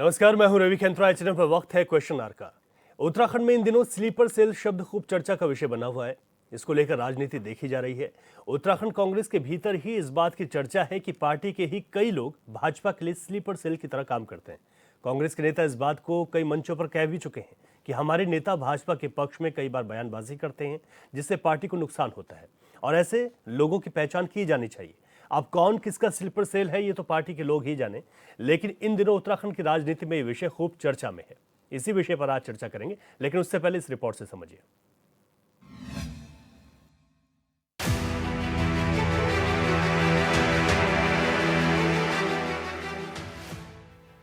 नमस्कार, मैं हूं रवि खेंत्रा। चैनल पर वक्त है क्वेश्चन आवर का। उत्तराखंड में इन दिनों स्लीपर सेल शब्द खूब चर्चा का विषय बना हुआ है। इसको लेकर राजनीति देखी जा रही है। उत्तराखंड कांग्रेस के भीतर ही इस बात की चर्चा है कि पार्टी के ही कई लोग भाजपा के लिए स्लीपर सेल की तरह काम करते हैं। कांग्रेस के नेता इस बात को कई मंचों पर कह भी चुके हैं कि हमारे नेता भाजपा के पक्ष में कई बार बयानबाजी करते हैं, जिससे पार्टी को नुकसान होता है और ऐसे लोगों की पहचान की जानी चाहिए। अब कौन किसका स्लीपर सेल है ये तो पार्टी के लोग ही जाने, लेकिन इन दिनों उत्तराखंड की राजनीति में ये विषय खूब चर्चा में है। इसी विषय पर आज चर्चा करेंगे, लेकिन उससे पहले इस रिपोर्ट से समझिए।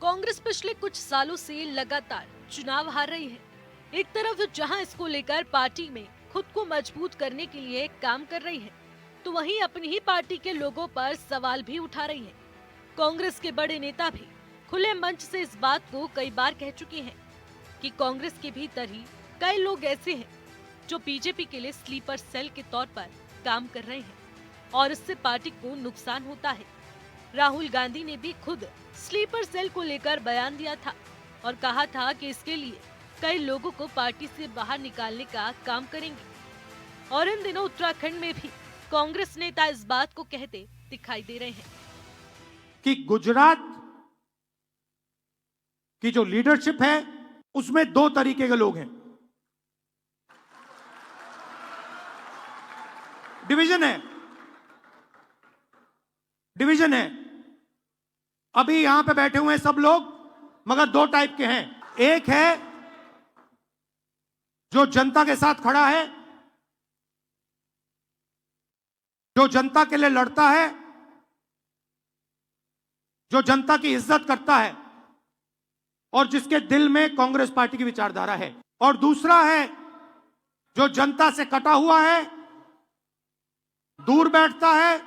कांग्रेस पिछले कुछ सालों से लगातार चुनाव हार रही है। एक तरफ जहां इसको लेकर पार्टी में खुद को मजबूत करने के लिए काम कर रही है, तो वहीं अपनी ही पार्टी के लोगों पर सवाल भी उठा रही है। कांग्रेस के बड़े नेता भी खुले मंच से इस बात को कई बार कह चुके हैं कि कांग्रेस के भीतर ही कई लोग ऐसे हैं जो बीजेपी के लिए स्लीपर सेल के तौर पर काम कर रहे हैं और इससे पार्टी को नुकसान होता है। राहुल गांधी ने भी खुद स्लीपर सेल को लेकर बयान दिया था और कहा था कि इसके लिए कई लोगों को पार्टी से बाहर निकालने का काम करेंगे। और इन दिनों उत्तराखंड में भी कांग्रेस नेता इस बात को कहते दिखाई दे रहे हैं कि गुजरात की जो लीडरशिप है उसमें दो तरीके के लोग हैं। डिवीजन है। अभी यहां पे बैठे हुए हैं सब लोग, मगर दो टाइप के हैं। एक है जो जनता के साथ खड़ा है, जो जनता के लिए लड़ता है, जो जनता की इज्जत करता है और जिसके दिल में कांग्रेस पार्टी की विचारधारा है। और दूसरा है जो जनता से कटा हुआ है, दूर बैठता है,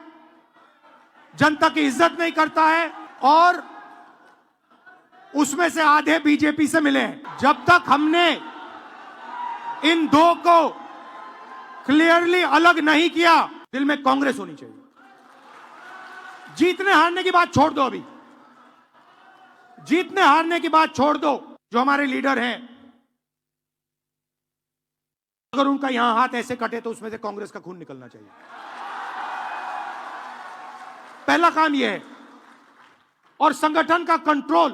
जनता की इज्जत नहीं करता है और उसमें से आधे बीजेपी से मिले हैं। जब तक हमने इन दो को क्लियरली अलग नहीं किया, दिल में कांग्रेस होनी चाहिए। जीतने हारने की बात छोड़ दो, अभी जीतने हारने की बात छोड़ दो। जो हमारे लीडर हैं, अगर उनका यहां हाथ ऐसे कटे तो उसमें से कांग्रेस का खून निकलना चाहिए। पहला काम यह है। और संगठन का कंट्रोल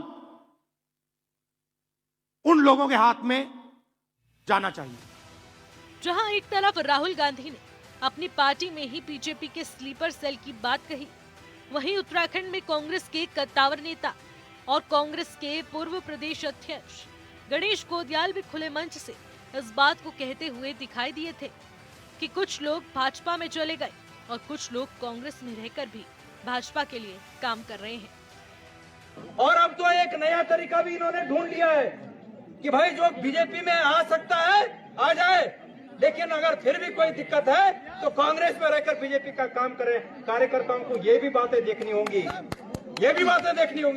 उन लोगों के हाथ में जाना चाहिए। जहां एक तरफ राहुल गांधी ने अपनी पार्टी में ही बीजेपी के स्लीपर सेल की बात कही, वहीं उत्तराखंड में कांग्रेस के कद्दावर नेता और कांग्रेस के पूर्व प्रदेश अध्यक्ष गणेश गोदियाल भी खुले मंच से इस बात को कहते हुए दिखाई दिए थे कि कुछ लोग भाजपा में चले गए और कुछ लोग कांग्रेस में रहकर भी भाजपा के लिए काम कर रहे हैं। और अब तो एक नया तरीका भी इन्होंने ढूंढ लिया है कि भाई जो बीजेपी में आ सकता है आ जाए, लेकिन अगर फिर भी कोई दिक्कत है तो कांग्रेस में रहकर बीजेपी का काम करे। कार्यकर्ताओं को ये भी बातें देखनी होंगी,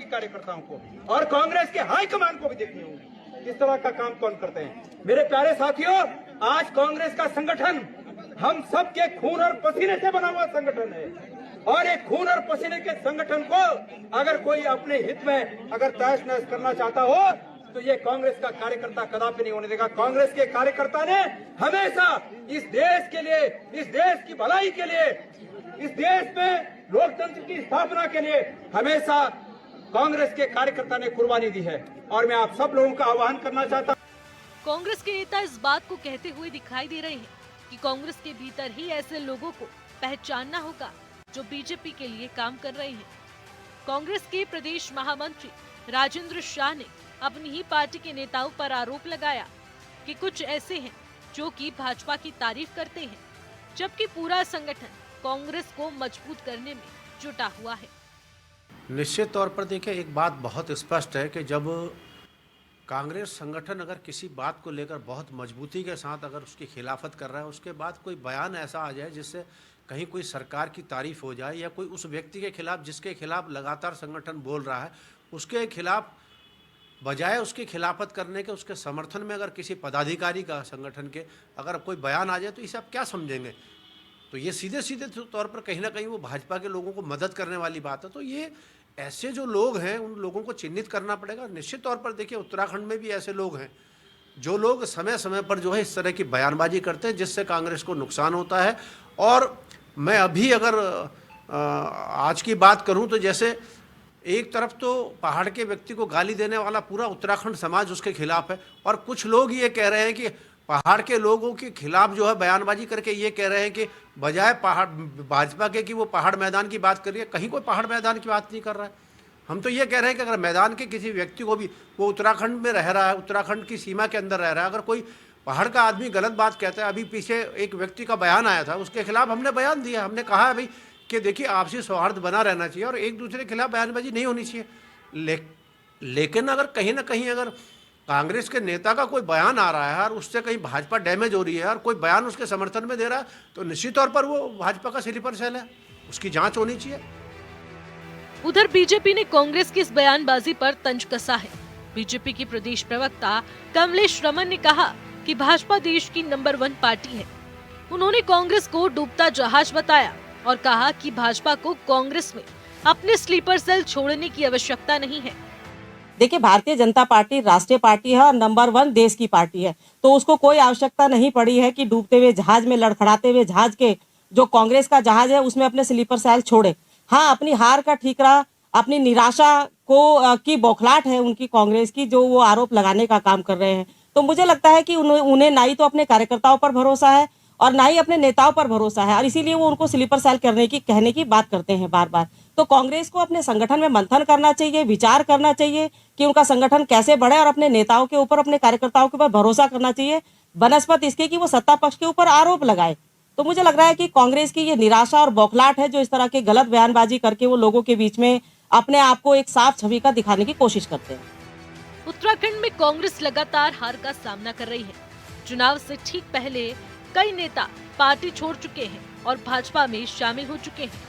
कार्यकर्ताओं को और कांग्रेस के हाईकमान को भी देखनी होगी किस तरह का काम कौन करते हैं। मेरे प्यारे साथियों, आज कांग्रेस का संगठन हम सबके खून और पसीने से बना हुआ संगठन है और एक खून और पसीने के संगठन को अगर कोई अपने हित में अगर तहस नहस करना चाहता हो तो ये कांग्रेस का कार्यकर्ता कदापि नहीं होने देगा। कांग्रेस के कार्यकर्ता ने हमेशा इस देश के लिए, इस देश की भलाई के लिए, इस देश में लोकतंत्र की स्थापना के लिए हमेशा कांग्रेस के कार्यकर्ता ने कुर्बानी दी है और मैं आप सब लोगों का आह्वान करना चाहता हूं। कांग्रेस के नेता इस बात को कहते हुए दिखाई दे रहे हैं कि कांग्रेस के भीतर ही ऐसे लोगों को पहचानना होगा जो बीजेपी के लिए काम कर रहे हैं। कांग्रेस के प्रदेश महामंत्री राजेंद्र शाह ने अपनी ही पार्टी के नेताओं पर आरोप लगाया कि कुछ ऐसे हैं जो कि भाजपा की तारीफ करते हैं, जबकि पूरा संगठन कांग्रेस को मजबूत करने में जुटा हुआ है। निश्चित तौर पर देखिए, एक बात बहुत स्पष्ट है कि जब कांग्रेस संगठन अगर किसी बात को लेकर बहुत मजबूती के साथ अगर उसकी खिलाफत कर रहा है, उसके बाद कोई बयान ऐसा आ जाए जिससे कहीं कोई सरकार की तारीफ हो जाए या कोई उस व्यक्ति के खिलाफ जिसके खिलाफ लगातार संगठन बोल रहा है उसके खिलाफ बजाय उसकी खिलाफत करने के उसके समर्थन में अगर किसी पदाधिकारी का संगठन के अगर कोई बयान आ जाए तो इसे आप क्या समझेंगे। तो ये सीधे सीधे तौर पर कहीं ना कहीं वो भाजपा के लोगों को मदद करने वाली बात है। तो ये ऐसे जो लोग हैं उन लोगों को चिन्हित करना पड़ेगा। निश्चित तौर पर देखिए उत्तराखंड में भी ऐसे लोग हैं जो लोग समय समय पर जो है इस तरह की बयानबाजी करते हैं जिससे कांग्रेस को नुकसान होता है। और मैं अभी अगर आज की बात करूं तो जैसे एक तरफ तो पहाड़ के व्यक्ति को गाली देने वाला पूरा उत्तराखंड समाज उसके खिलाफ है, और कुछ लोग ये कह रहे हैं कि पहाड़ के लोगों के खिलाफ जो है बयानबाजी करके ये कह रहे हैं कि बजाय पहाड़ भाजपा के कि वो पहाड़ मैदान की बात कर रही है, कहीं कोई पहाड़ मैदान की बात नहीं कर रहा है। हम तो ये कह रहे हैं कि अगर मैदान के किसी व्यक्ति को भी, वो उत्तराखंड में रह रहा है, उत्तराखंड की सीमा के अंदर रह रहा है, अगर कोई पहाड़ का आदमी गलत बात कहता है, अभी पीछे एक व्यक्ति का बयान आया था, उसके खिलाफ हमने बयान दिया। हमने कहा है भाई कि देखिए आपसी सौहार्द बना रहना चाहिए और एक दूसरे के खिलाफ बयानबाजी नहीं होनी चाहिए। लेकिन अगर कहीं ना कहीं अगर कांग्रेस के नेता का कोई बयान आ रहा है और उससे कहीं भाजपा डैमेज हो रही है और कोई बयान उसके समर्थन में दे रहा है, तो निश्चित तौर पर वो भाजपा का स्लीपर सेल है, उसकी जांच होनी चाहिए। उधर बीजेपी ने कांग्रेस की इस बयानबाजी पर तंज कसा है। बीजेपी की प्रदेश प्रवक्ता कमलेश रमन ने कहा कि भाजपा देश की नंबर 1 पार्टी है। उन्होंने कांग्रेस को डूबता जहाज बताया और कहा कि भाजपा को कांग्रेस में अपने स्लीपर सेल छोड़ने की आवश्यकता नहीं है। देखिए, भारतीय जनता पार्टी राष्ट्रीय पार्टी है और नंबर 1 देश की पार्टी है, तो उसको कोई आवश्यकता नहीं पड़ी है कि डूबते हुए जहाज में, लड़खड़ाते हुए जहाज के जो कांग्रेस का जहाज है उसमें अपने स्लीपर सेल छोड़े। हाँ, अपनी हार का ठीकरा, अपनी निराशा को की बौखलाहट है उनकी कांग्रेस की, जो वो आरोप लगाने का काम कर रहे हैं। तो मुझे लगता है कि उन्हें ना ही तो अपने कार्यकर्ताओं पर भरोसा है और ना ही अपने नेताओं पर भरोसा है, और इसीलिए वो उनको स्लीपर सेल कहने की बात करते हैं बार बार। तो कांग्रेस को अपने संगठन में मंथन करना चाहिए, विचार करना चाहिए कि उनका संगठन कैसे बढ़े और अपने नेताओं के ऊपर, अपने कार्यकर्ताओं के ऊपर भरोसा करना चाहिए, बनस्पत इसके कि वो सत्ता पक्ष के ऊपर आरोप लगाए। तो मुझे लग रहा है कि कांग्रेस की ये निराशा और बौखलाहट है जो इस तरह के गलत बयानबाजी करके वो लोगों के बीच में अपने आप को एक साफ छवि का दिखाने की कोशिश करते हैं। उत्तराखंड में कांग्रेस लगातार हार का सामना कर रही है। चुनाव से ठीक पहले कई नेता पार्टी छोड़ चुके हैं और भाजपा में शामिल हो चुके हैं।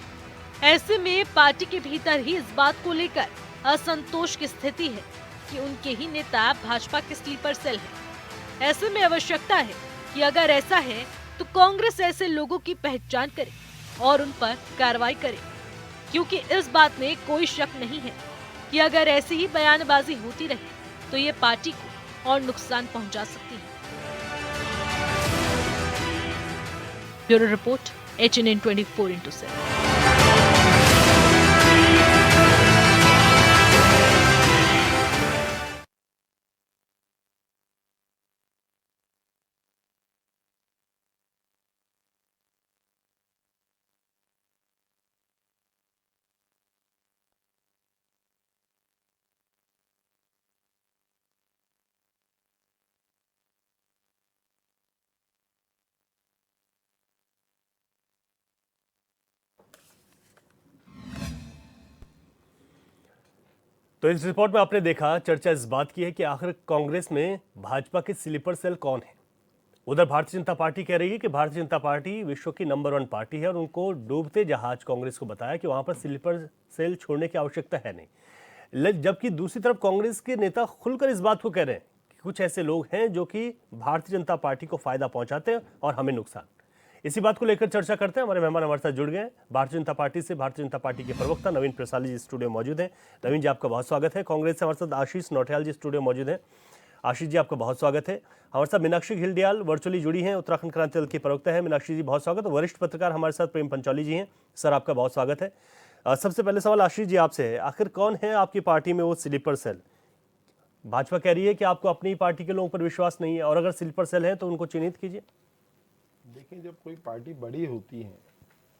ऐसे में पार्टी के भीतर ही इस बात को लेकर असंतोष की स्थिति है कि उनके ही नेता भाजपा के स्लीपर सेल हैं। ऐसे में आवश्यकता है कि अगर ऐसा है तो कांग्रेस ऐसे लोगों की पहचान करे और उन पर कार्रवाई करे, क्योंकि इस बात में कोई शक नहीं है कि अगर ऐसी ही बयानबाजी होती रही तो ये पार्टी को और नुकसान पहुंचा सकती है। Bureau report, HNN 24x7। तो इस रिपोर्ट में आपने देखा, चर्चा इस बात की है कि आखिर कांग्रेस में भाजपा के स्लीपर सेल कौन है। उधर भारतीय जनता पार्टी कह रही है कि भारतीय जनता पार्टी विश्व की नंबर 1 पार्टी है और उनको डूबते जहाज कांग्रेस को बताया कि वहां पर स्लीपर सेल छोड़ने की आवश्यकता है नहीं। जबकि दूसरी तरफ कांग्रेस के नेता खुलकर इस बात को कह रहे हैं कि कुछ ऐसे लोग हैं जो कि भारतीय जनता पार्टी को फायदा पहुंचाते हैं और हमें नुकसान। इसी बात को लेकर चर्चा करते हैं। हमारे मेहमान हमारे साथ जुड़ गए भारतीय जनता पार्टी से भारतीय जनता पार्टी के प्रवक्ता नवीन प्रसाद जी स्टूडियो मौजूद हैं। नवीन जी, आपका बहुत स्वागत है। कांग्रेस से हमारे साथ आशीष नौटियाल जी स्टूडियो मौजूद हैं। आशीष जी, आपका बहुत स्वागत है। हमारे साथ मीनाक्षी घिल्डियाल वर्चुअली जुड़ी हैं, उत्तराखंड क्रांति दल की प्रवक्ता है। मीनाक्षी जी, बहुत स्वागत है। वरिष्ठ पत्रकार हमारे साथ प्रेम पंचौली जी हैं। सर, आपका बहुत स्वागत है। सबसे पहले सवाल आशीष जी आपसे है, आखिर कौन है आपकी पार्टी में वो स्लीपर सेल? भाजपा कह रही है कि आपको अपनी पार्टी के लोगों पर विश्वास नहीं है और अगर स्लीपर सेल है तो उनको चिन्हित कीजिए। देखिए, जब कोई पार्टी बड़ी होती है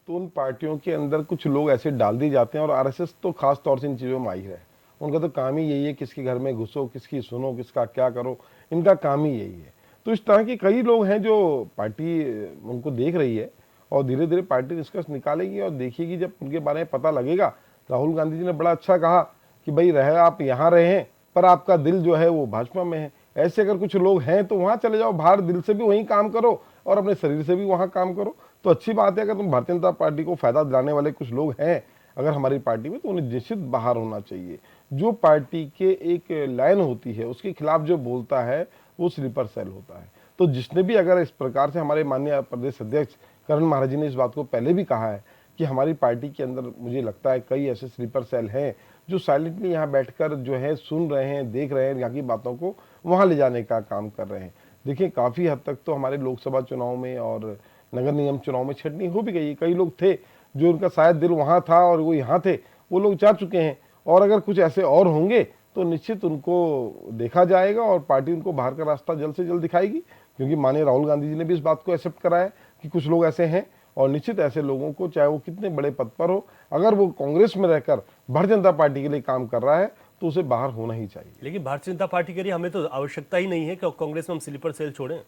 तो उन पार्टियों के अंदर कुछ लोग ऐसे डाल दिए जाते हैं और आरएसएस तो खास तौर से इन चीज़ों में माहिर है। उनका तो काम ही यही है किसके घर में घुसो, किसकी सुनो, किसका क्या करो, इनका काम ही यही है। तो इस तरह के कई लोग हैं जो पार्टी उनको देख रही है और धीरे धीरे पार्टी निष्कर्ष निकालेगी और देखिएगी जब उनके बारे में पता लगेगा। राहुल गांधी जी ने बड़ा अच्छा कहा कि भाई रहे आप यहाँ रहें पर आपका दिल जो है वो भाजपा में है। ऐसे अगर कुछ लोग हैं तो वहाँ चले जाओ, बाहर दिल से भी वहीं काम करो और अपने शरीर से भी वहाँ काम करो। तो अच्छी बात है, अगर तुम भारतीय जनता पार्टी को फायदा दिलाने वाले कुछ लोग हैं अगर हमारी पार्टी में, तो उन्हें निश्चित बाहर होना चाहिए। जो पार्टी के एक लाइन होती है उसके खिलाफ जो बोलता है वो स्लीपर सेल होता है। तो जिसने भी अगर इस प्रकार से, हमारे माननीय प्रदेश अध्यक्ष करण महाराज जी ने इस बात को पहले भी कहा है कि हमारी पार्टी के अंदर मुझे लगता है कई ऐसे स्लीपर सेल हैं जो साइलेंटली यहाँ बैठकर जो है सुन रहे हैं, देख रहे हैं, यहाँ की बातों को वहाँ ले जाने का काम कर रहे हैं। देखिए काफ़ी हद तक तो हमारे लोकसभा चुनाव में और नगर निगम चुनाव में छटनी हो भी गई। कई लोग थे जो उनका शायद दिल वहाँ था और वो यहाँ थे, वो लोग जा चुके हैं, और अगर कुछ ऐसे और होंगे तो निश्चित उनको देखा जाएगा और पार्टी उनको बाहर का रास्ता जल्द से जल्द दिखाएगी, क्योंकि माननीय राहुल गांधी जी ने भी इस बात को एक्सेप्ट करा है कि कुछ लोग ऐसे हैं, और निश्चित ऐसे लोगों को, चाहे वो कितने बड़े पद पर हो, अगर वो कांग्रेस में रहकर भारतीय जनता पार्टी के लिए काम कर रहा है तो उसे बाहर होना ही चाहिए। लेकिन भारतीय जनता पार्टी के लिए हमें तो आवश्यकता ही नहीं है कि कांग्रेस में हम स्लीपर सेल छोड़ें।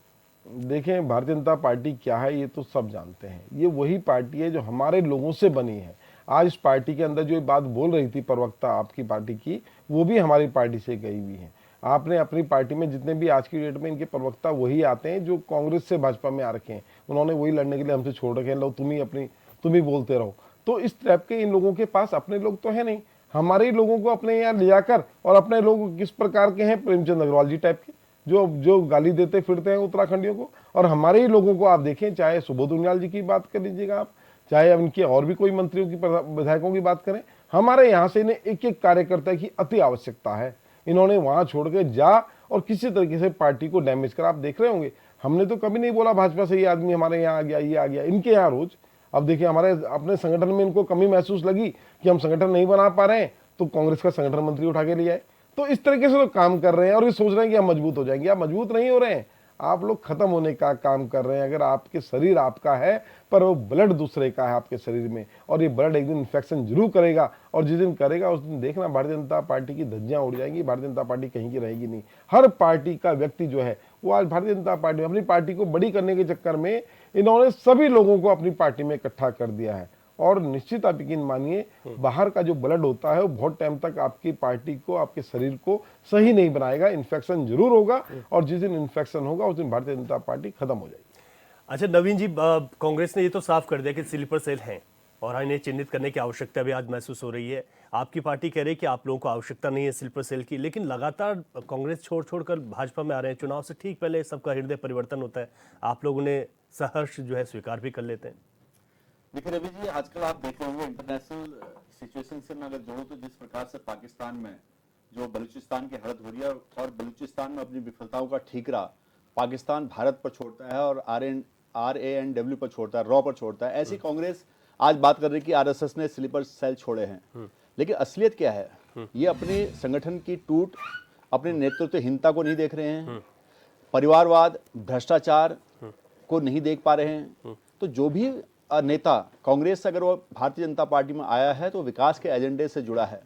देखें भारतीय जनता पार्टी क्या है ये तो सब जानते हैं। ये वही पार्टी है जो हमारे लोगों से बनी है। आज इस पार्टी के अंदर जो ये बात बोल रही थी प्रवक्ता आपकी पार्टी की, वो भी हमारी पार्टी से गई हुई है। आपने अपनी पार्टी में जितने भी आज की डेट में इनके प्रवक्ता वही आते हैं जो कांग्रेस से भाजपा में आ रखे हैं। उन्होंने वही लड़ने के लिए हमसे छोड़ रखे हैं, लो तुम ही बोलते रहो। तो इस टाइप के इन लोगों के पास अपने लोग तो है नहीं। हमारे ही लोगों को अपने यहाँ ले जाकर, और अपने लोग किस प्रकार के हैं, प्रेमचंद अग्रवाल जी टाइप के जो गाली देते फिरते हैं उत्तराखंडियों को। और हमारे ही लोगों को आप देखें, चाहे सुबोध उनियाल जी की बात कर लीजिएगा आप, चाहे उनके और भी कोई मंत्रियों की, विधायकों की बात करें, हमारे यहाँ से इन्हें एक एक कार्यकर्ता की अति आवश्यकता है। इन्होंने वहां छोड़ के जा और किसी तरीके से पार्टी को डैमेज कर, आप देख रहे होंगे हमने तो कभी नहीं बोला भाजपा से ये आदमी हमारे यहाँ आ गया, ये आ गया, इनके यहाँ रोज। अब देखिए हमारे अपने संगठन में इनको कमी महसूस लगी कि हम संगठन नहीं बना पा रहे हैं, तो कांग्रेस का संगठन मंत्री उठा के ले आए। तो इस तरीके से लोग काम कर रहे हैं और ये सोच रहे हैं कि हम मजबूत हो जाएंगे। आप मजबूत नहीं हो रहे हैं, आप लोग खत्म होने का काम कर रहे हैं। अगर आपके शरीर आपका है पर वो ब्लड दूसरे का है आपके शरीर में, और ये ब्लड एक दिन इन्फेक्शन जरूर करेगा, और जिस दिन करेगा उस दिन देखना भारतीय जनता पार्टी की धज्जियां उड़ जाएंगी। भारतीय जनता पार्टी कहीं की रहेगी नहीं। हर पार्टी का व्यक्ति जो है वो आज भारतीय जनता पार्टी में, अपनी पार्टी को बड़ी करने के चक्कर में इन्होंने सभी लोगों को अपनी पार्टी में इकट्ठा कर दिया है। और निश्चित आप यकीन मानिए, बाहर का जो ब्लड होता है वो बहुत टाइम तक आपकी पार्टी को, आपके शरीर को सही नहीं बनाएगा। इन्फेक्शन जरूर होगा, और जिस दिन इन्फेक्शन होगा उस दिन भारतीय जनता पार्टी खत्म हो जाएगी। अच्छा नवीन जी, कांग्रेस ने ये तो साफ कर दिया कि स्लीपर सेल हैं और इन्हें चिन्हित करने की आवश्यकता भी आज महसूस हो रही है। आपकी पार्टी कह रही है कि आप लोगों को आवश्यकता नहीं है स्लीपर सेल की, लेकिन लगातार कांग्रेस छोड़ कर भाजपा में आ रहे हैं। चुनाव से ठीक पहले सबका हृदय परिवर्तन होता है, आप लोग उन्हें सहर्ष जो है स्वीकार भी कर लेते हैं। देखिए रवि जी, आजकल आप देख रहे होंगे इंटरनेशनल सिचुएशन से मैं अगर जोड़ूं तो जिस प्रकार से पाकिस्तान में जो बलूचिस्तान की हालत हो रही है, और बलूचिस्तान में अपनी विफलताओं का ठीकरा पाकिस्तान भारत पर छोड़ता है और RANW पर छोड़ता है, रॉ पर छोड़ता है। ऐसी कांग्रेस आज बात कर रही है कि RSS ने स्लीपर सेल छोड़े हैं, लेकिन असलियत क्या है? ये अपने संगठन की टूट, अपने नेतृत्वहीनता को नहीं देख रहे हैं, परिवारवाद, भ्रष्टाचार को नहीं देख पा रहे हैं। तो जो भी नेता कांग्रेस से अगर वो भारतीय जनता पार्टी में आया है तो विकास के एजेंडे से जुड़ा है।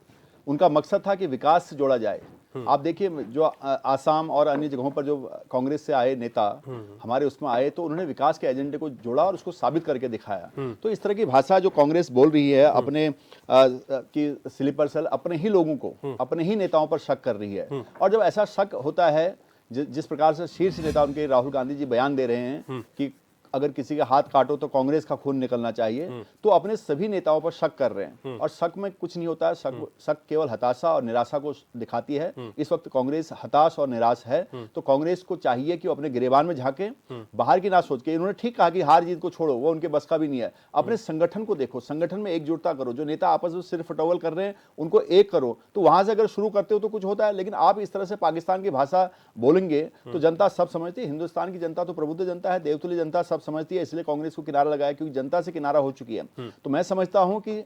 उनका मकसद था कि विकास से जोड़ा जाए। आप देखिए जो आसाम और अन्य जगहों पर जो कांग्रेस से आए नेता हमारे उसमें आए, तो उन्होंने विकास के एजेंडे को जोड़ा और उसको साबित करके दिखाया। तो इस तरह की भाषा जो कांग्रेस बोल रही है अपने कि स्लीपर सेल, अपने ही लोगों को, अपने ही नेताओं पर शक कर रही है। और जब ऐसा शक होता है, जिस प्रकार से शीर्ष नेता उनके राहुल गांधी जी बयान दे रहे हैं कि अगर किसी का हाथ काटो तो कांग्रेस का खून निकलना चाहिए, तो अपने सभी नेताओं पर शक कर रहे हैं। और शक में कुछ नहीं होता है, शक केवल हताशा और निराशा को दिखाती है। इस वक्त कांग्रेस हताश और निराश है, तो कांग्रेस को चाहिए कि वो अपने गिरेबान में झांके, बाहर की ना सोच के। इन्होंने ठीक कहा कि हार जीत को छोड़ो, वो उनके बस का भी नहीं है। अपने संगठन को देखो, संगठन में एकजुटता करो। जो नेता आपस में सिर फटोवल कर रहे हैं उनको एक करो, तो वहां से अगर शुरू करते हो तो कुछ होता है। लेकिन आप इस तरह से पाकिस्तान की भाषा बोलेंगे तो जनता सब समझती है। हिंदुस्तान की जनता तो प्रबुद्ध जनता है, देवतुल्य जनता सब समझती है, इसलिए कांग्रेस को किनारा लगाया, क्योंकि जनता से किनारा हो चुकी है। तो मैं समझता हूं कि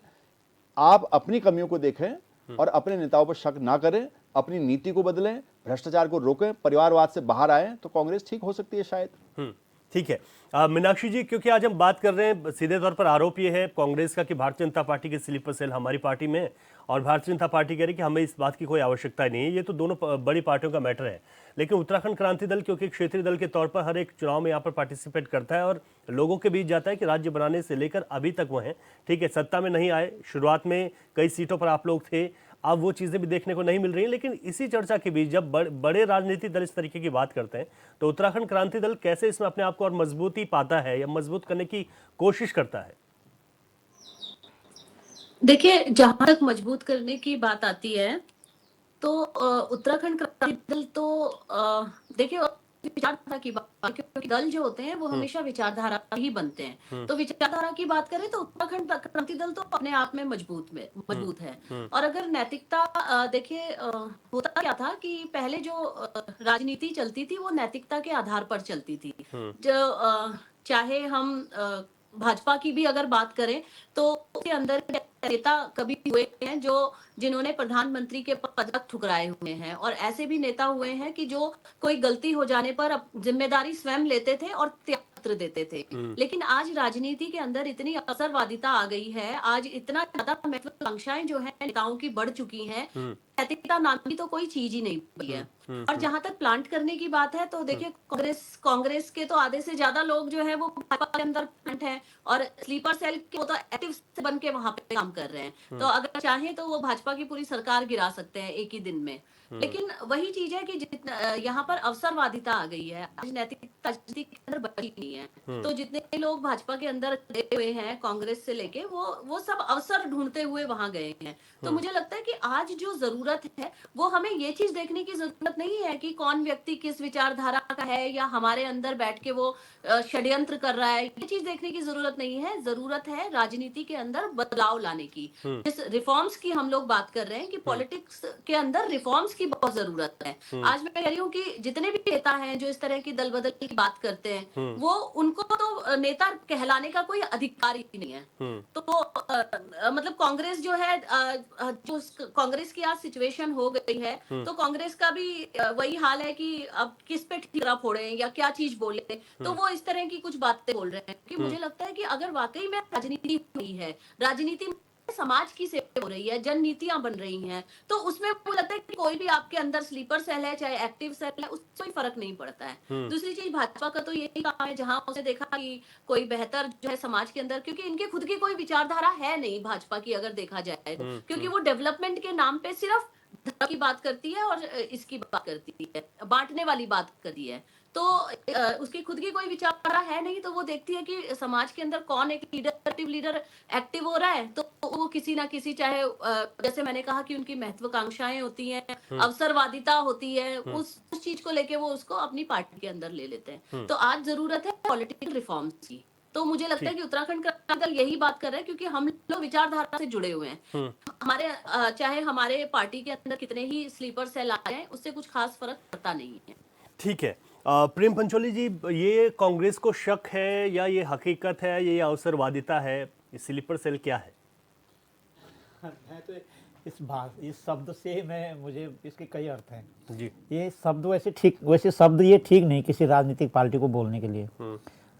आप अपनी कमियों को देखें और अपने नेताओं पर शक ना करें, अपनी नीति को बदलें, भ्रष्टाचार को रोकें, परिवारवाद से बाहर आए, तो कांग्रेस ठीक हो सकती है शायद। ठीक है मीनाक्षी जी, क्योंकि आज हम बात कर रहे हैं, सीधे तौर पर आरोप ये है कांग्रेस का कि भारतीय जनता पार्टी के स्लीपर सेल हमारी पार्टी में, और भारतीय जनता पार्टी कह रही कि हमें इस बात की कोई आवश्यकता नहीं है। ये तो दोनों बड़ी पार्टियों का मैटर है। लेकिन उत्तराखंड क्रांति दल क्योंकि क्षेत्रीय दल के तौर पर हर एक चुनाव में यहाँ पर पार्टिसिपेट करता है और लोगों के बीच जाता है कि राज्य बनाने से लेकर अभी तक वो हैं। ठीक है, सत्ता में नहीं आए, शुरुआत में कई सीटों पर आप लोग थे, अब वो चीज़ें भी देखने को नहीं मिल रही हैं। लेकिन इसी चर्चा के बीच जब बड़े राजनीतिक दल इस तरीके की बात करते हैं, तो उत्तराखंड क्रांति दल कैसे इसमें अपने आप को और मजबूती पाता है या मजबूत करने की कोशिश करता है? देखिए, जहां तक मजबूत करने की बात आती है तो उत्तराखंड क्रांति दल तो देखिए विचारधारा की बात, क्योंकि दल जो होते हैं वो हमेशा विचारधारा ही बनते हैं। तो विचारधारा की बात करें तो उत्तराखंड क्रांति दल तो अपने आप में मजबूत है। और अगर नैतिकता देखिए, होता क्या था कि पहले जो राजनीति चलती थी वो नैतिकता के आधार पर चलती थी। जो चाहे हम भाजपा की भी अगर बात करें तो उसके अंदर नेता कभी हुए हैं जो जिन्होंने प्रधानमंत्री के पद तक ठुकराए हुए हैं, और ऐसे भी नेता हुए हैं कि जो कोई गलती हो जाने पर जिम्मेदारी स्वयं लेते थे और त्यागपत्र देते थे। लेकिन आज राजनीति के अंदर इतनी अवसरवादिता आ गई है, आज इतना ज्यादा महत्वाकांक्षाएं जो है नेताओं की बढ़ चुकी हैं, नैतिकता नाम की तो कोई चीज ही नहीं बची है। और जहां तक प्लांट करने की बात है तो देखिए, कांग्रेस के तो आधे से ज्यादा लोग जो है वो भाजपा के अंदर प्लांट है, और स्लीपर सेल के वो तो एक्टिव से बन के वहां पे काम कर रहे हैं। तो अगर चाहे तो वो भाजपा की पूरी सरकार गिरा सकते हैं एक ही दिन में। लेकिन वही चीज है कि यहाँ पर अवसरवादिता आ गई है, आज नैतिकता राजनीति के अंदर बची नहीं है। तो जितने लोग भाजपा के अंदर गए हुए हैं कांग्रेस से लेके, वो सब अवसर ढूंढते हुए वहां गए हैं। तो मुझे लगता है कि आज जो जरूरत है वो हमें ये चीज देखने की जरूरत नहीं है कि कौन व्यक्ति किस विचारधारा का है या हमारे अंदर बैठ के वो षड्यंत्र कर रहा है, ये चीज देखने की जरूरत नहीं है। जरूरत है राजनीति के अंदर बदलाव लाने की। जिस रिफॉर्म्स की हम लोग बात कर रहे हैं कि पॉलिटिक्स के अंदर रिफॉर्म्स की बहुत जरूरत है। आज मैं कह रही हूँ कि जितने भी नेता हैं जो इस तरह की दल बदल की बात करते हैं, वो उनको तो नेता कहलाने का कोई अधिकार ही नहीं है। तो मतलब कांग्रेस जो है, जो कांग्रेस की आज सिचुएशन हो गई है, तो कांग्रेस का भी वही हाल है कि अब किस पे ठीकरा फोड़े या क्या चीज बोले, तो वो इस तरह की कुछ बातें बोल रहे हैं। कि मुझे लगता है कि अगर वाकई में राजनीति हुई है, राजनीति समाज की सेवा हो रही है, जन नीतियां बन रही हैं, तो उसमें मुझे लगता है कि कोई भी आपके अंदर स्लीपर सेल है चाहे एक्टिव सेल है, उससे कोई फर्क नहीं पड़ता है। दूसरी चीज, भाजपा का तो यही काम है, जहां उसने देखा कि कोई बेहतर जो है समाज के अंदर, क्योंकि इनके खुद की कोई विचारधारा है नहीं भाजपा की अगर देखा जाए, क्योंकि वो डेवलपमेंट के नाम पे सिर्फ धर्म की बात करती है और इसकी बात करती है, बांटने वाली बात करती है। तो उसकी खुद की कोई विचारधारा है नहीं, तो वो देखती है कि समाज के अंदर कौन एक लीडर एक्टिव हो रहा है, तो वो किसी ना किसी, चाहे जैसे मैंने कहा कि उनकी महत्वाकांक्षाएं होती हैं, अवसरवादिता होती है, उस चीज को लेके वो उसको अपनी पार्टी के अंदर ले लेते हैं। तो आज जरूरत है पॉलिटिकल रिफॉर्म्स की। तो मुझे लगता है कि उत्तराखंड क्रांति दल यही बात कर रहे हैं, क्योंकि हम लोग विचारधारा से जुड़े हुए हैं। हमारे चाहे हमारे पार्टी के अंदर कितने ही स्लीपर सेल आ जाएं, उससे कुछ खास फर्क पड़ता नहीं है। ठीक है, प्रेम पंचोली जी, ये कांग्रेस को शक है या ये हकीकत है, ये अवसरवादिता है, ये स्लीपर सेल क्या है? मैं तो इस शब्द से मुझे इसके कई अर्थ हैं जी। ये शब्द वैसे शब्द ये ठीक नहीं किसी राजनीतिक पार्टी को बोलने के लिए।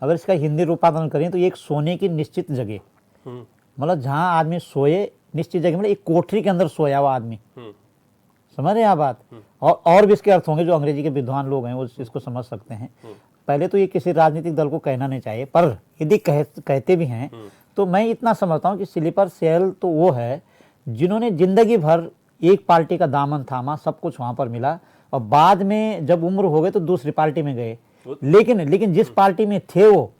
अगर इसका हिंदी रूपांतरण करें तो ये एक सोने की निश्चित जगह, मतलब जहाँ आदमी सोए, निश्चित जगह मतलब एक कोठरी के अंदर सोया हुआ आदमी, समझ रहे हैं आप बात। और भी इसके अर्थ होंगे, जो अंग्रेजी के विद्वान लोग हैं वो इसको समझ सकते हैं। पहले तो ये किसी राजनीतिक दल को कहना नहीं चाहिए, पर यदि कहते भी हैं तो मैं इतना समझता हूँ कि स्लीपर सेल तो वो है जिन्होंने जिंदगी भर एक पार्टी का दामन थामा, सब कुछ वहां पर मिला, और बाद में जब उम्र हो गई तो दूसरी पार्टी में गए। लेकिन जिस पार्टी में थे वो,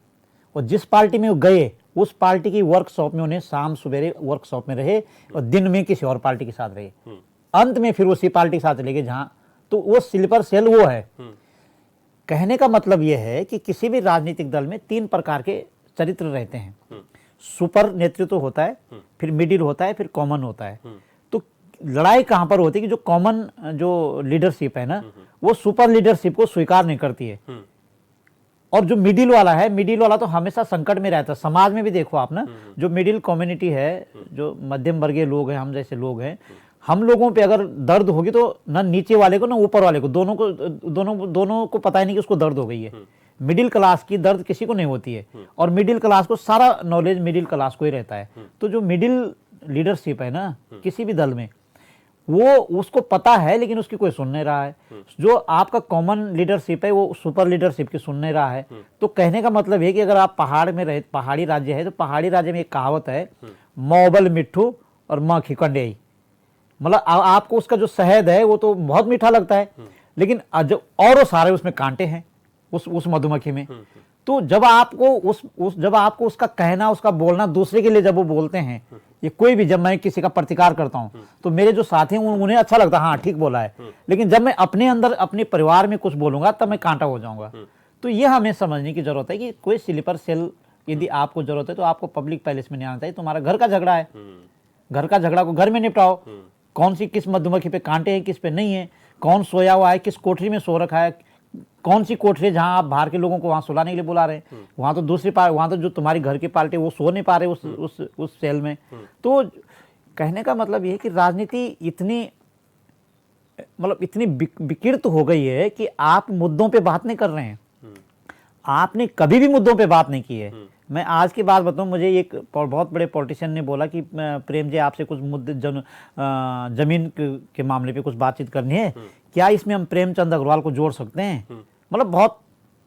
और जिस पार्टी में वो गए, उस पार्टी की वर्कशॉप में उन्हें शाम सवेरे वर्कशॉप में रहे और दिन में किसी और पार्टी के साथ रहे, अंत में फिर उसी पार्टी के साथ चले गए जहां, तो वो स्लीपर सेल वो है। कहने का मतलब ये है कि किसी भी राजनीतिक दल में 3 प्रकार के चरित्र रहते हैं। सुपर नेतृत्व होता है, फिर मिडिल होता है, फिर कॉमन होता है। तो लड़ाई कहां पर होती है कि जो कॉमन जो लीडरशिप है ना, वो सुपर लीडरशिप को स्वीकार नहीं करती है, और जो मिडिल वाला है, मिडिल वाला तो हमेशा संकट में रहता है। समाज में भी देखो आप ना, जो मिडिल कम्युनिटी है, जो मध्यम वर्गीय लोग हैं, हम जैसे लोग हैं, हम लोगों पे अगर दर्द होगी तो ना नीचे वाले को ना ऊपर वाले को, दोनों को पता ही नहीं कि उसको दर्द हो गई है। मिडिल क्लास की दर्द किसी को नहीं होती है, और मिडिल क्लास को सारा नॉलेज मिडिल क्लास को ही रहता है। तो जो मिडिल लीडरशिप है ना किसी भी दल में, वो उसको पता है, लेकिन उसकी कोई सुन नहीं रहा है। जो आपका कॉमन लीडरशिप है वो सुपर लीडरशिप की सुन नहीं रहा है। तो कहने का मतलब है कि अगर आप पहाड़ में रहे, पहाड़ी राज्य है, तो पहाड़ी राज्य में एक कहावत है, मौबल मिट्ठू और मखी कंडेई, मतलब आपको उसका जो शहद है वो तो बहुत मीठा लगता है, लेकिन जो और वो सारे उसमें कांटे हैं। उस मधुमक्खी में। तो जब आपको जब आपको उसका कहना, उसका बोलना दूसरे के लिए जब वो बोलते हैं, ये कोई भी, जब मैं किसी का प्रतिकार करता हूं तो मेरे जो साथी हैं उन्हें अच्छा लगता है, हाँ ठीक बोला है। लेकिन जब मैं अपने अंदर अपने परिवार में कुछ बोलूंगा तब मैं कांटा हो जाऊंगा। तो ये हमें समझने की जरूरत है कि कोई स्लीपर सेल यदि आपको जरूरत है तो आपको पब्लिक पैलेस में नहीं आना चाहिए। तुम्हारा घर का झगड़ा है, घर का झगड़ा को घर में निपटाओ। कौन सी किस मधुमक्खी पे कांटे हैं, किस पे नहीं है, कौन सोया हुआ है, किस कोठरी में सो रखा है, कौन सी कोठरी है जहां आप बाहर के लोगों को वहां सुलाने के लिए बुला रहे हैं, वहां तो दूसरी वहां तो जो तुम्हारी घर की पार्टी वो सो नहीं पा रहे उस सेल में। तो कहने का मतलब ये है कि राजनीति इतनी विकृत हो गई है कि आप मुद्दों पे बात नहीं कर रहे हैं। आपने कभी भी मुद्दों पे बात नहीं की है। मैं आज की बात बताऊं, मुझे एक बहुत बड़े पॉलिटिशियन ने बोला कि प्रेम जी आपसे कुछ मुद्दे जमीन के मामले पे कुछ बातचीत करनी है, क्या इसमें हम प्रेमचंद अग्रवाल को जोड़ सकते हैं? मतलब बहुत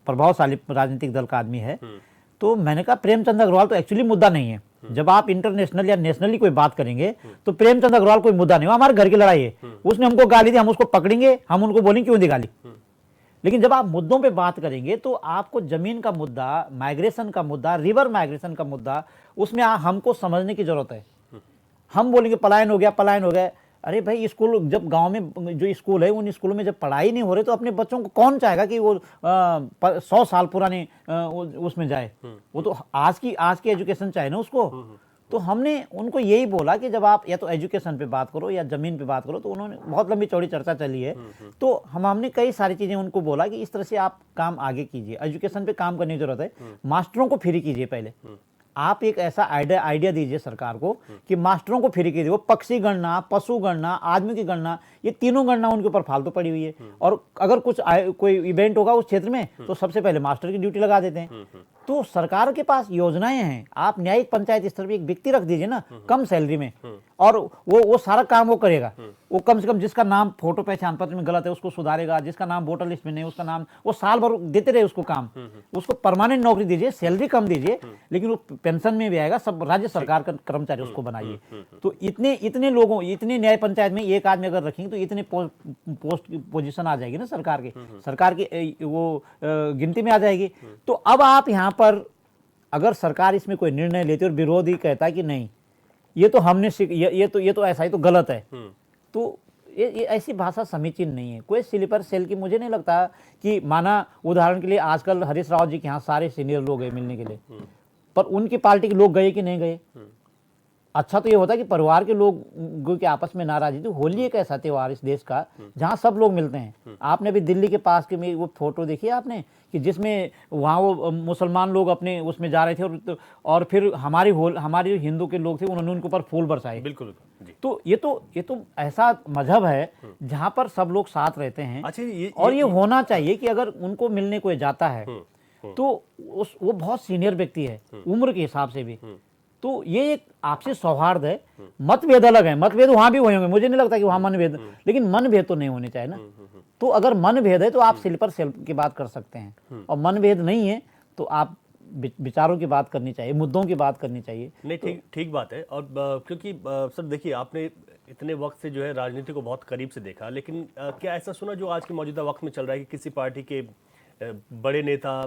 प्रभावशाली राजनीतिक दल का आदमी है। तो मैंने कहा प्रेमचंद अग्रवाल तो एक्चुअली मुद्दा नहीं है। जब आप इंटरनेशनल या नेशनली कोई बात करेंगे तो प्रेमचंद अग्रवाल कोई मुद्दा नहीं हो, हमारे घर की लड़ाई है। उसने हमको गाली दी, हम उसको पकड़ेंगे, हम उनको बोलेंगे क्यों दी गाली। लेकिन जब आप मुद्दों पे बात करेंगे तो आपको जमीन का मुद्दा, माइग्रेशन का मुद्दा, रिवर माइग्रेशन का मुद्दा, उसमें हमको समझने की जरूरत है। हम बोलेंगे पलायन हो गया, पलायन हो गया। अरे भाई, स्कूल जब गांव में जो स्कूल है उन स्कूलों में जब पढ़ाई नहीं हो रही तो अपने बच्चों को कौन चाहेगा कि वो 100 साल पुराने उसमें जाए। वो तो आज की एजुकेशन चाहिए ना उसको। तो हमने उनको यही बोला कि जब आप या तो एजुकेशन पे बात करो या जमीन पे बात करो, तो उन्होंने बहुत लंबी चौड़ी चर्चा चली है। तो हमने कई सारी चीजें उनको बोला कि इस तरह से आप काम आगे कीजिए, एजुकेशन पे काम करने की जरूरत है, मास्टरों को फ्री कीजिए। पहले आप एक ऐसा आइडिया दीजिए सरकार को कि मास्टरों को फ्री कीजिए। वो पक्षी गणना, पशु गणना, आदमी की गणना, ये तीनों गणना उनके ऊपर फालतू पड़ी हुई है। और अगर कोई इवेंट होगा उस क्षेत्र में तो सबसे पहले मास्टर की ड्यूटी लगा देते हैं। तो सरकार के पास योजनाएं हैं, आप न्यायिक पंचायत स्तर पर एक व्यक्ति रख दीजिए ना कम सैलरी में, और वो सारा काम वो करेगा। वो कम से कम जिसका नाम फोटो पहचान पत्र में गलत है उसको सुधारेगा, जिसका नाम वोटर लिस्ट में नहीं उसका नाम, वो साल भर देते रहे उसको काम। उसको परमानेंट नौकरी दीजिए, सैलरी कम दीजिए, लेकिन वो पेंशन में भी आएगा। सब राज्य सरकार का कर्मचारी उसको बनाइए। तो इतने लोगों, इतने न्याय पंचायत में एक आदमी अगर रखेंगे तो इतने पोस्ट पोजीशन आ जाएगी ना सरकार की वो गिनती में आ जाएगी। तो अब आप यहाँ पर अगर सरकार इसमें कोई निर्णय लेती और विरोधी कहता है कि नहीं ये तो हमने ये तो ऐसा ही तो गलत है, तो ये ऐसी भाषा समीचीन नहीं है। कोई स्लीपर सेल की मुझे नहीं लगता कि, माना उदाहरण के लिए आजकल हरीश रावत जी के यहाँ सारे सीनियर लोग गए मिलने के लिए, पर उनकी पार्टी के लोग गए कि नहीं गए? अच्छा तो ये होता है कि परिवार के लोग के आपस में नाराजगी। तो होली एक ऐसा त्योहार इस देश का जहां सब लोग मिलते हैं। आपने भी दिल्ली के पास के में वो फोटो देखी आपने कि जिसमें वहां वो मुसलमान लोग अपने उसमें जा रहे थे और फिर हमारे हिंदू के लोग थे, उन्होंने उनके ऊपर फूल बरसाए। बिल्कुल। तो ये तो ऐसा मजहब है जहां पर सब लोग साथ रहते हैं। अच्छा, ये होना चाहिए कि अगर उनको मिलने कोई जाता है तो वो बहुत सीनियर व्यक्ति है उम्र के हिसाब से भी। तो ये एक आपसी सौहार्द है। मतभेद अलग है, मतभेद वहां भी होंगे, मुझे नहीं लगता कि वहां मनभेद, लेकिन मनभेद तो नहीं होने चाहिए ना। तो अगर मनभेद है तो आप स्लीपर सेल की बात कर सकते हैं, और मनभेद नहीं है तो आप विचारों की बात करनी चाहिए, मुद्दों की बात करनी चाहिए। नहीं, ठीक बात है। और क्योंकि सर देखिए, आपने इतने वक्त से जो है राजनीति को बहुत करीब से देखा, लेकिन क्या ऐसा सुना जो आज के मौजूदा वक्त में चल रहा है कि किसी पार्टी के बड़े नेता,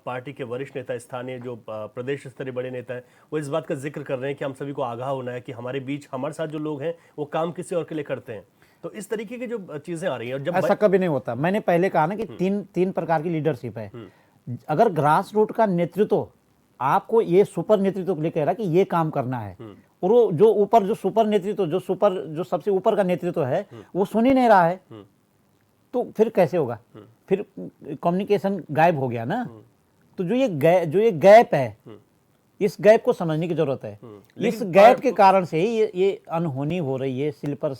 पार्टी के वरिष्ठ नेता, स्थानीय जो प्रदेश स्तरीय बड़े नेता हैं, वो इस बात का जिक्र कर रहे हैं कि हम सभी को आगाह होना है कि हमारे बीच, हमारे साथ जो लोग हैं वो काम किसी और के लिए करते हैं। तो इस तरीके की जो चीजें आ रही हैं, और जब ऐसा कभी नहीं होता। मैंने पहले कहा ना कि तीन प्रकार की लीडरशिप है। अगर ग्रास रूट का नेतृत्व आपको ये सुपर नेतृत्व लेकर कह रहा कि ये काम करना है, और वो जो ऊपर जो सुपर नेतृत्व जो सबसे ऊपर का नेतृत्व है वो सुन ही नहीं रहा है, तो फिर कैसे होगा? फिर कम्युनिकेशन गायब हो गया ना। तो जो ये गैप है, इस गैप को समझने की जरूरत है। इस गैप के कारण से ही ये अनहोनी हो रही है। स्लीपर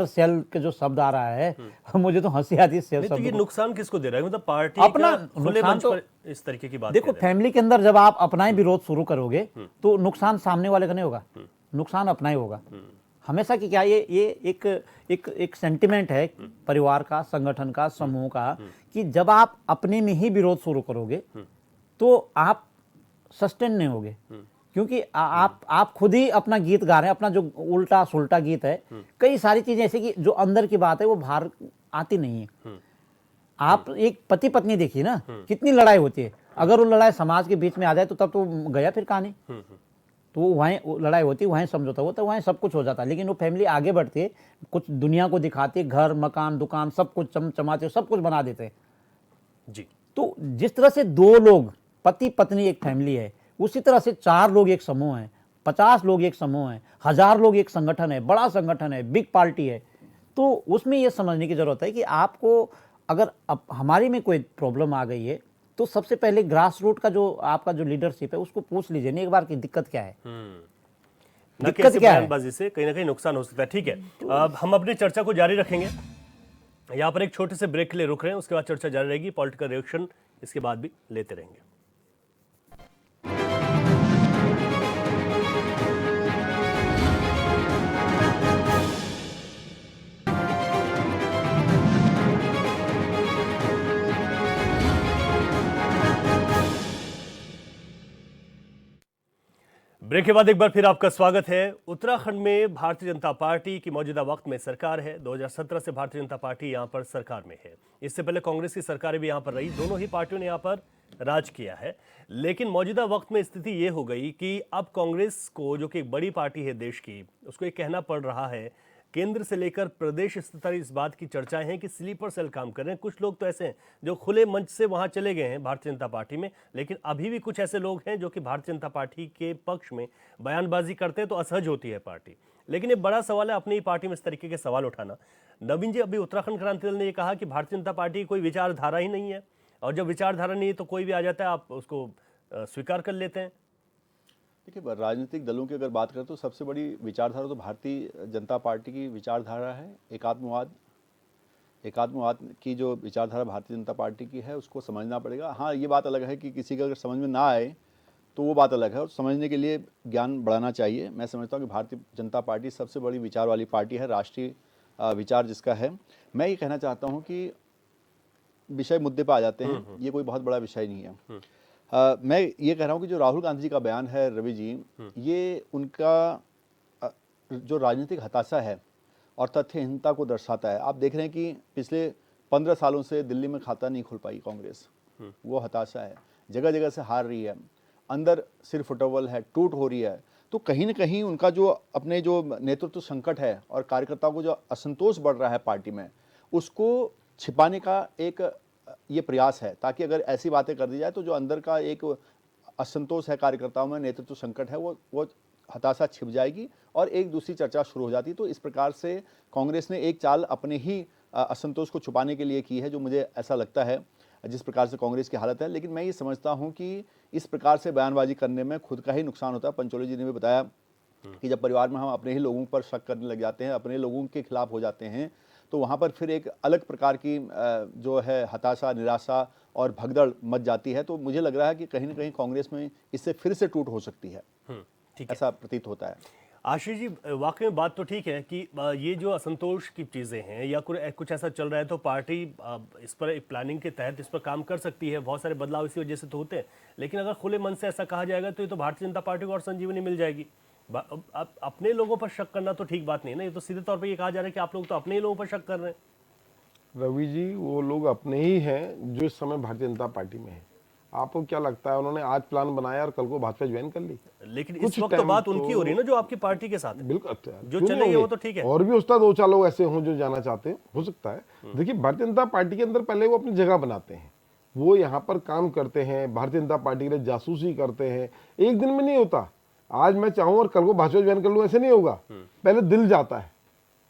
सेल के जो शब्द आ रहा है, मुझे तो हंसी आती है। तो ये नुकसान किसको दे रहा है? मतलब पार्टी अपना नुकसान तो इस तरीके की बात देखो, फैमिली के अंदर जब आप अपना ही विरोध शुरू करोगे तो नुकसान सामने वाले का नहीं होगा, नुकसान अपना ही होगा हमेशा। की क्या ये एक सेंटिमेंट है परिवार का, संगठन का, समूह का, कि जब आप अपने में ही विरोध शुरू करोगे तो आप सस्टेन नहीं होगे, क्योंकि आप खुद ही अपना गीत गा रहे हैं, अपना जो उल्टा सुल्टा गीत है, कई सारी चीजें ऐसे कि जो अंदर की बात है वो बाहर आती नहीं है। आप एक पति पत्नी देखिए ना, कितनी लड़ाई होती है। अगर वो लड़ाई समाज के बीच में आ जाए तो तब तो गया फिर कहानी। तो वहीं लड़ाई होती, वहीं समझौता होता, वहीं सब कुछ हो जाता। लेकिन वो फैमिली आगे बढ़ती है, कुछ दुनिया को दिखाती है, घर मकान दुकान सब कुछ चमचमाते, सब कुछ बना देते हैं जी। तो जिस तरह से 2 लोग पति पत्नी एक फैमिली है, उसी तरह से 4 लोग एक समूह है, 50 लोग एक समूह है, 1000 लोग एक संगठन है, बड़ा संगठन है, बिग पार्टी है। तो उसमें ये समझने की जरूरत है कि आपको अगर अब हमारी में कोई प्रॉब्लम आ गई है तो सबसे पहले ग्रास रूट का जो आपका जो लीडरशिप है उसको पूछ लीजिए नहीं एक बार की दिक्कत क्या है। न कि ऐसी बयानबाजी से कहीं ना कहीं नुकसान हो सकता है। ठीक है, अब हम अपनी चर्चा को जारी रखेंगे। यहाँ पर एक छोटे से ब्रेक के लिए रुक रहे हैं, उसके बाद चर्चा जारी रहेगी। पॉलिटिकल रिएक्शन इसके बाद भी लेते रहेंगे। ब्रेक के बाद एक बार फिर आपका स्वागत है। उत्तराखंड में भारतीय जनता पार्टी की मौजूदा वक्त में सरकार है। 2017 से भारतीय जनता पार्टी यहां पर सरकार में है। इससे पहले कांग्रेस की सरकारें भी यहां पर रही, दोनों ही पार्टियों ने यहां पर राज किया है। लेकिन मौजूदा वक्त में स्थिति ये हो गई कि अब कांग्रेस को, जो कि एक बड़ी पार्टी है देश की, उसको ये कहना पड़ रहा है, केंद्र से लेकर प्रदेश स्तर तक इस बात की चर्चाएं हैं कि स्लीपर सेल काम कर रहे हैं। कुछ लोग तो ऐसे हैं जो खुले मंच से वहां चले गए हैं भारतीय जनता पार्टी में, लेकिन अभी भी कुछ ऐसे लोग हैं जो कि भारतीय जनता पार्टी के पक्ष में बयानबाजी करते हैं तो असहज होती है पार्टी। लेकिन ये बड़ा सवाल है अपनी ही पार्टी में इस तरीके के सवाल उठाना। नवीन जी, अभी उत्तराखंड क्रांति दल ने यह कहा कि भारतीय जनता पार्टी की कोई विचारधारा ही नहीं है, और जब विचारधारा नहीं है तो कोई भी आ जाता है, आप उसको स्वीकार कर लेते हैं। देखिए, राजनीतिक दलों की अगर बात करें तो सबसे बड़ी विचारधारा तो भारतीय जनता पार्टी की विचारधारा है, एकात्मवाद। एकात्मवाद की जो विचारधारा भारतीय जनता पार्टी की है उसको समझना पड़ेगा। हाँ, ये बात अलग है कि किसी का अगर समझ में ना आए तो वो बात अलग है, और समझने के लिए ज्ञान बढ़ाना चाहिए। मैं समझता हूँ कि भारतीय जनता पार्टी सबसे बड़ी विचार वाली पार्टी है, राष्ट्रीय विचार जिसका है। मैं ये कहना चाहता हूँ कि विषय मुद्दे पर आ जाते हैं, ये कोई बहुत बड़ा विषय नहीं है। मैं ये कह रहा हूँ कि जो राहुल गांधी जी का बयान है रवि जी, ये उनका जो राजनीतिक हताशा है और तथ्यहीनता को दर्शाता है। आप देख रहे हैं कि पिछले 15 सालों से दिल्ली में खाता नहीं खुल पाई कांग्रेस, वो हताशा है, जगह जगह से हार रही है, अंदर सिर फुटबॉल है, टूट हो रही है। तो कहीं ना कहीं उनका जो अपने जो नेतृत्व संकट है और कार्यकर्ताओं को जो असंतोष बढ़ रहा है पार्टी में, उसको छिपाने का एक ये प्रयास है, ताकि अगर ऐसी बातें कर दी जाए तो जो अंदर का एक असंतोष है कार्यकर्ताओं में, नेतृत्व संकट है, वो हताशा छिप जाएगी और एक दूसरी चर्चा शुरू हो जाती। तो इस प्रकार से कांग्रेस ने एक चाल अपने ही असंतोष को छुपाने के लिए की है, जो मुझे ऐसा लगता है जिस प्रकार से कांग्रेस की हालत है। लेकिन मैं ये समझता हूँ कि इस प्रकार से बयानबाजी करने में खुद का ही नुकसान होता है। पंचोली जी ने भी बताया कि जब परिवार में हम अपने ही लोगों पर शक करने लग जाते हैं, अपने लोगों के खिलाफ हो जाते हैं, तो वहाँ पर फिर एक अलग प्रकार की जो है हताशा, निराशा और भगदड़ मच जाती है। तो मुझे लग रहा है कि कहीं ना कहीं कांग्रेस में इससे फिर से टूट हो सकती है, ऐसा प्रतीत होता है। आशीष जी, वाकई में बात तो ठीक है कि ये जो असंतोष की चीज़ें हैं या कुछ ऐसा चल रहा है तो पार्टी इस पर एक प्लानिंग के तहत इस पर काम कर सकती है। बहुत सारे बदलाव इसी वजह से तो होते हैं। लेकिन अगर खुले मन से ऐसा कहा जाएगा तो ये तो भारतीय जनता पार्टी को और संजीवनी मिल जाएगी। अपने लोगों पर शक करना तो ठीक बात नहीं है ना। ये तो सीधे तौर पर ये कहा जा रहा है कि आप लोग तो अपने ही लोगों पर शक कर रहे हैं। रवि जी, वो लोग अपने ही हैं जो इस समय भारतीय जनता पार्टी में है। आपको क्या लगता है उन्होंने आज प्लान बनाया और कल को भाजपा ज्वाइन कर ली? लेकिन इस वक्त तो बात उनकी हो रही है ना, जो आपकी पार्टी के साथ है। बिल्कुल, जो चलेंगे वो तो ठीक है। और भी उस्ताद 2-4 लोग ऐसे हों जो जाना चाहते हैं, हो सकता है। देखिए, भारतीय जनता पार्टी के अंदर पहले वो अपनी जगह बनाते हैं, वो यहाँ पर काम करते हैं, भारतीय जनता पार्टी के लिए जासूसी करते हैं। एक दिन में नहीं होता। आज मैं चाहूँ और कल को भाजपा ज्वाइन कर लूँ, ऐसे नहीं होगा। पहले दिल जाता है,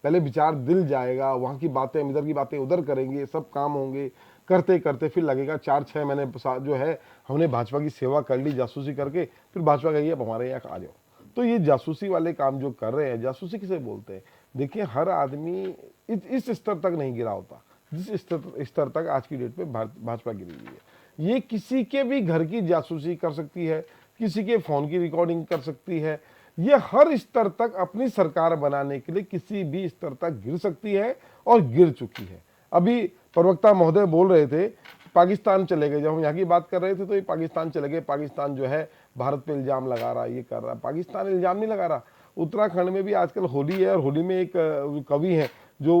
पहले विचार दिल जाएगा, वहाँ की बातें हम इधर की बातें उधर करेंगे, सब काम होंगे, करते करते फिर लगेगा 4-6 महीने जो है हमने भाजपा की सेवा कर ली जासूसी करके, फिर भाजपा कहिए अब हमारे यहाँ आ जाओ। तो ये जासूसी वाले काम जो कर रहे हैं, जासूसी किसे बोलते हैं? देखिए, हर आदमी इस स्तर तक नहीं गिरा होता जिस स्तर तक आज की डेट पे भाजपा गिरी हुई है। ये किसी के भी घर की जासूसी कर सकती है, किसी के फोन की रिकॉर्डिंग कर सकती है। ये हर स्तर तक अपनी सरकार बनाने के लिए किसी भी स्तर तक गिर सकती है और गिर चुकी है। अभी प्रवक्ता महोदय बोल रहे थे पाकिस्तान चले गए, जब हम यहाँ की बात कर रहे थे तो ये पाकिस्तान चले गए, पाकिस्तान जो है भारत पे इल्जाम लगा रहा, ये कर रहा। पाकिस्तान इल्जाम नहीं लगा रहा। उत्तराखंड में भी आजकल होली है और होली में एक कवि हैं जो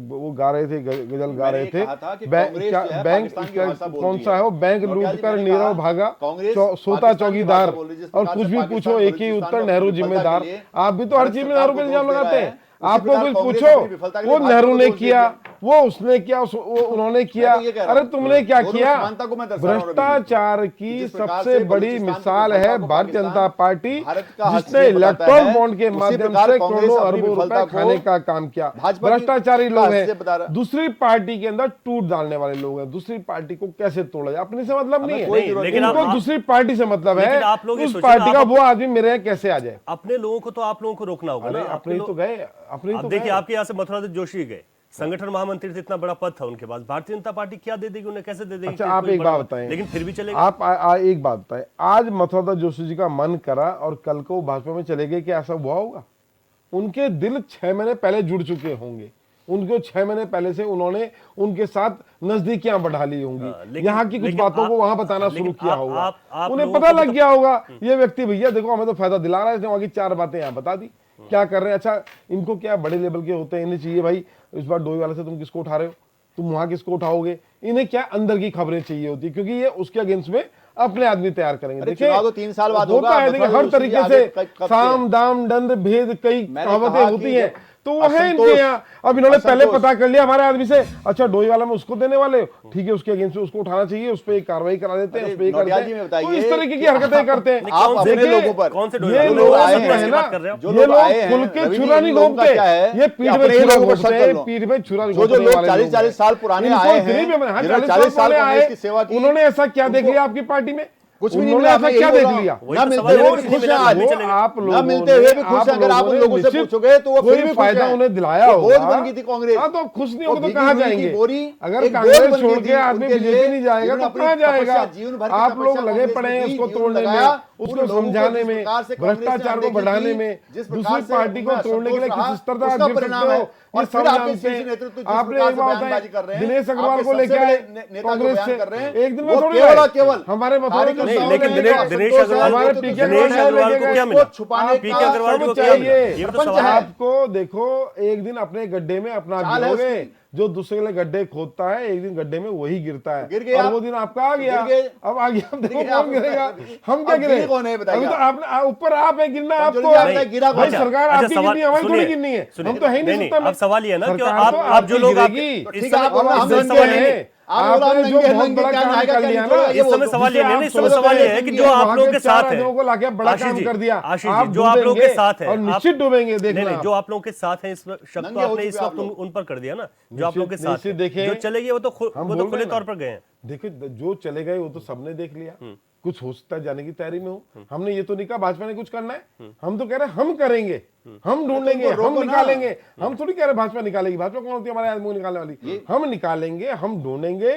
वो गा रहे थे, गजल गा रहे थे, बैंक कौन सा है वो, बैंक लूट कर नीरव भागा, सोता चौकीदार, और कुछ भी पूछो एक ही उत्तर, नेहरू जिम्मेदार। आप भी तो हर चीज में नेहरू पे इल्जाम लगाते हैं। आपको कुछ पूछो, वो नेहरू ने किया, वो उसने किया, वो उन्होंने किया। अरे तुमने क्या किया? भ्रष्टाचार की सबसे बड़ी मिसाल है भारतीय जनता पार्टी, जिसने इलेक्ट्रॉल बॉन्ड के माध्यम से करोड़ों अरबों रुपए खाने का काम किया। भ्रष्टाचारी लोग हैं, दूसरी पार्टी के अंदर टूट डालने वाले लोग हैं। दूसरी पार्टी को कैसे तोड़ा जाए, अपने से मतलब नहीं है, लेकिन उनको दूसरी पार्टी से मतलब है। आप लोग उस पार्टी का वो आदमी मेरे यहाँ कैसे आ जाए? अपने लोगों को तो आप लोगों को रोकना होगा ना। अपने तो गए, अपने तो देखिए, आपके यहाँ से मथुरादास जोशी गए, संगठन महामंत्री थे, इतना बड़ा पद था उनके पास। भारतीय जनता पार्टी क्या दे देगी उन्हें, कैसे दे देगी? अच्छा, आप एक बात बताएं, लेकिन फिर भी चलेगा। आप एक बात बताएं, आज मथुरादास जोशी जी का मन करा और कल को भाजपा में चले गए, क्या ऐसा हुआ होगा? उनके दिल 6 महीने पहले जुड़ चुके होंगे, उनको 6 महीने पहले से उन्होंने उनके साथ नजदीकियां बढ़ा ली होंगी, यहाँ की कुछ बातों को वहां बताना शुरू किया होगा, उन्हें पता लग गया होगा ये व्यक्ति भैया देखो हमें तो फायदा दिला रहा है, वहां की 4 बातें यहाँ बता दी, क्या कर रहे हैं। अच्छा, इनको क्या बड़े लेवल के होते हैं, इन्हें चाहिए भाई इस बार डोई वाले से तुम किसको उठा रहे हो, तुम वहां किसको उठाओगे, इन्हें क्या अंदर की खबरें चाहिए होती, क्योंकि ये उसके अगेंस्ट में अपने आदमी तैयार करेंगे। देखिए, तो 3 साल बाद होता है, देखिए हर तरीके से साम दाम दंड भेद कई कहावतें होती हैं, तो वो है इनके यहाँ। अब इन्होंने पहले पता कर लिया हमारे आदमी से, अच्छा डोई वाला में उसको देने वाले हो, ठीक है, उसके अगेंस्ट उसको उठाना चाहिए, उस पर एक कार्रवाई करा देते हैं, उस पर एक करते हैं, तो इस तरीके की हरकतें करते हैं। आप अपने लोगों पर कौन से ये लोग है ना, ये लोग खुल के छुरा नहीं घोंपते, ये पीठ में छुरा घोंपते हैं, पीठ में छुरा जो लोग 40-40 साल पुराने आए हैं, 40 साल आए, उन्होंने ऐसा क्या देख लिया आपकी पार्टी में? कुछ भी नहीं उन्होंने ऐसा क्या देख लिया? ना मिलते हुए भी खुश हैं आज, आप लोगों ना मिलते हुए भी खुश हैं। अगर आप उन लोगों से पूछोगे तो वो फिर भी फायदा उन्हें दिलाया होगा। बोझ बन गई थी कांग्रेस। हाँ, तो खुश नहीं होगा तो कहाँ जाएंगे? अगर कांग्रेस छोड़ के आदमी बीजेपी नहीं जाएगा तो कहाँ जाएगा? आप लोग लगे पड़े हैं उसको तोड़ने में, उसको समझाने में, भ्रष्टाचार को बढ़ाने में, दूसरी पार्टी को तोड़ने के लिए किस तरह आप गिर सकते हो, ये सब जानते हैं। आपने एक बात बताई, दिनेश अग्रवाल को लेके आए कांग्रेस से, एक दिन में थोड़ी केवल हमारे दिनेश अग्रवाल को क्या मिला? पीके अग्रवाल को क्या मिला? ये तो सवाल है। आपको देखो, एक दिन अपने गड्ढे में अपना गिरोगे, जो दूसरे के लिए गड्ढे खोदता है एक दिन गड्ढे में वही गिरता है, और वो दिन आपका आ गया। अब आ गया, देखो कौन गिरेगा, हम क्या गिरे? अभी तो आपने ऊपर आप है, गिरना आपको। भाई सरकार आपकी गिरनी है, हमारी थोड़ी गिरनी है, हम तो है ही नहीं। अब सवाल ये है ना कि आप जो लोग आपने जो बहुत बड़ा काम कर लिया ना, इस समय सवाल ये नहीं, इस समय सवाल ये है कि जो आप लोगों के साथ है, को लाके बड़ा काम कर दिया, आशीष जी, जो आप लोगों के साथ है, और निश्चित डूबेंगे। देखना, जो आप लोगों के साथ है, इस शक तो आपने इस वक्त उन पर कर दिया ना, जो आप लोगों के साथ देखे, जो चले गए वो तो खुले तौर पर गए हैं। देखिए, जो चले गए वो तो सबने देख लिया, कुछ हो सकता है जाने की तैयारी में हो। हमने ये तो नहीं कहा भाजपा ने कुछ करना है, हम तो कह रहे हैं हम करेंगे, हम ढूंढेंगे, हम निकालेंगे। हम थोड़ी कह रहे भाजपा निकालेगी, भाजपा कौन होती है हमारे आदमी निकालने वाली? हम निकालेंगे, हम ढूंढेंगे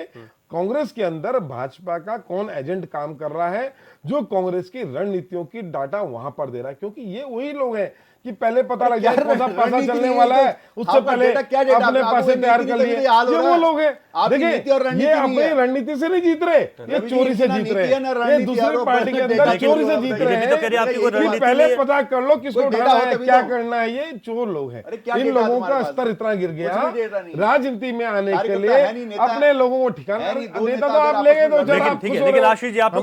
कांग्रेस के अंदर भाजपा का कौन एजेंट काम कर रहा है, जो कांग्रेस की रणनीतियों की डाटा वहां पर दे रहा है, क्योंकि ये वही लोग हैं कि पहले पता लग जाए कौन सा पैसा चलने वाला है, उससे पहले अपने पैसे तैयार कर लिए। ये वो लोग हैं, देखिए ये अपनी रणनीति से नहीं जीत रहे, ये चोरी से जीत रहे हैं, ये दूसरी पार्टी के अंदर चोरी से जीत रहे हैं। पहले पता कर लो किसको उठाना है, क्या करना है, ये चोर लोग हैं। इन लोगों का स्तर इतना गिर गया, राजनीति में आने के लिए अपने लोगों को ठिकाना, नेता तो आप ले गए तो ठीक है। लेकिन आशीष जी, आप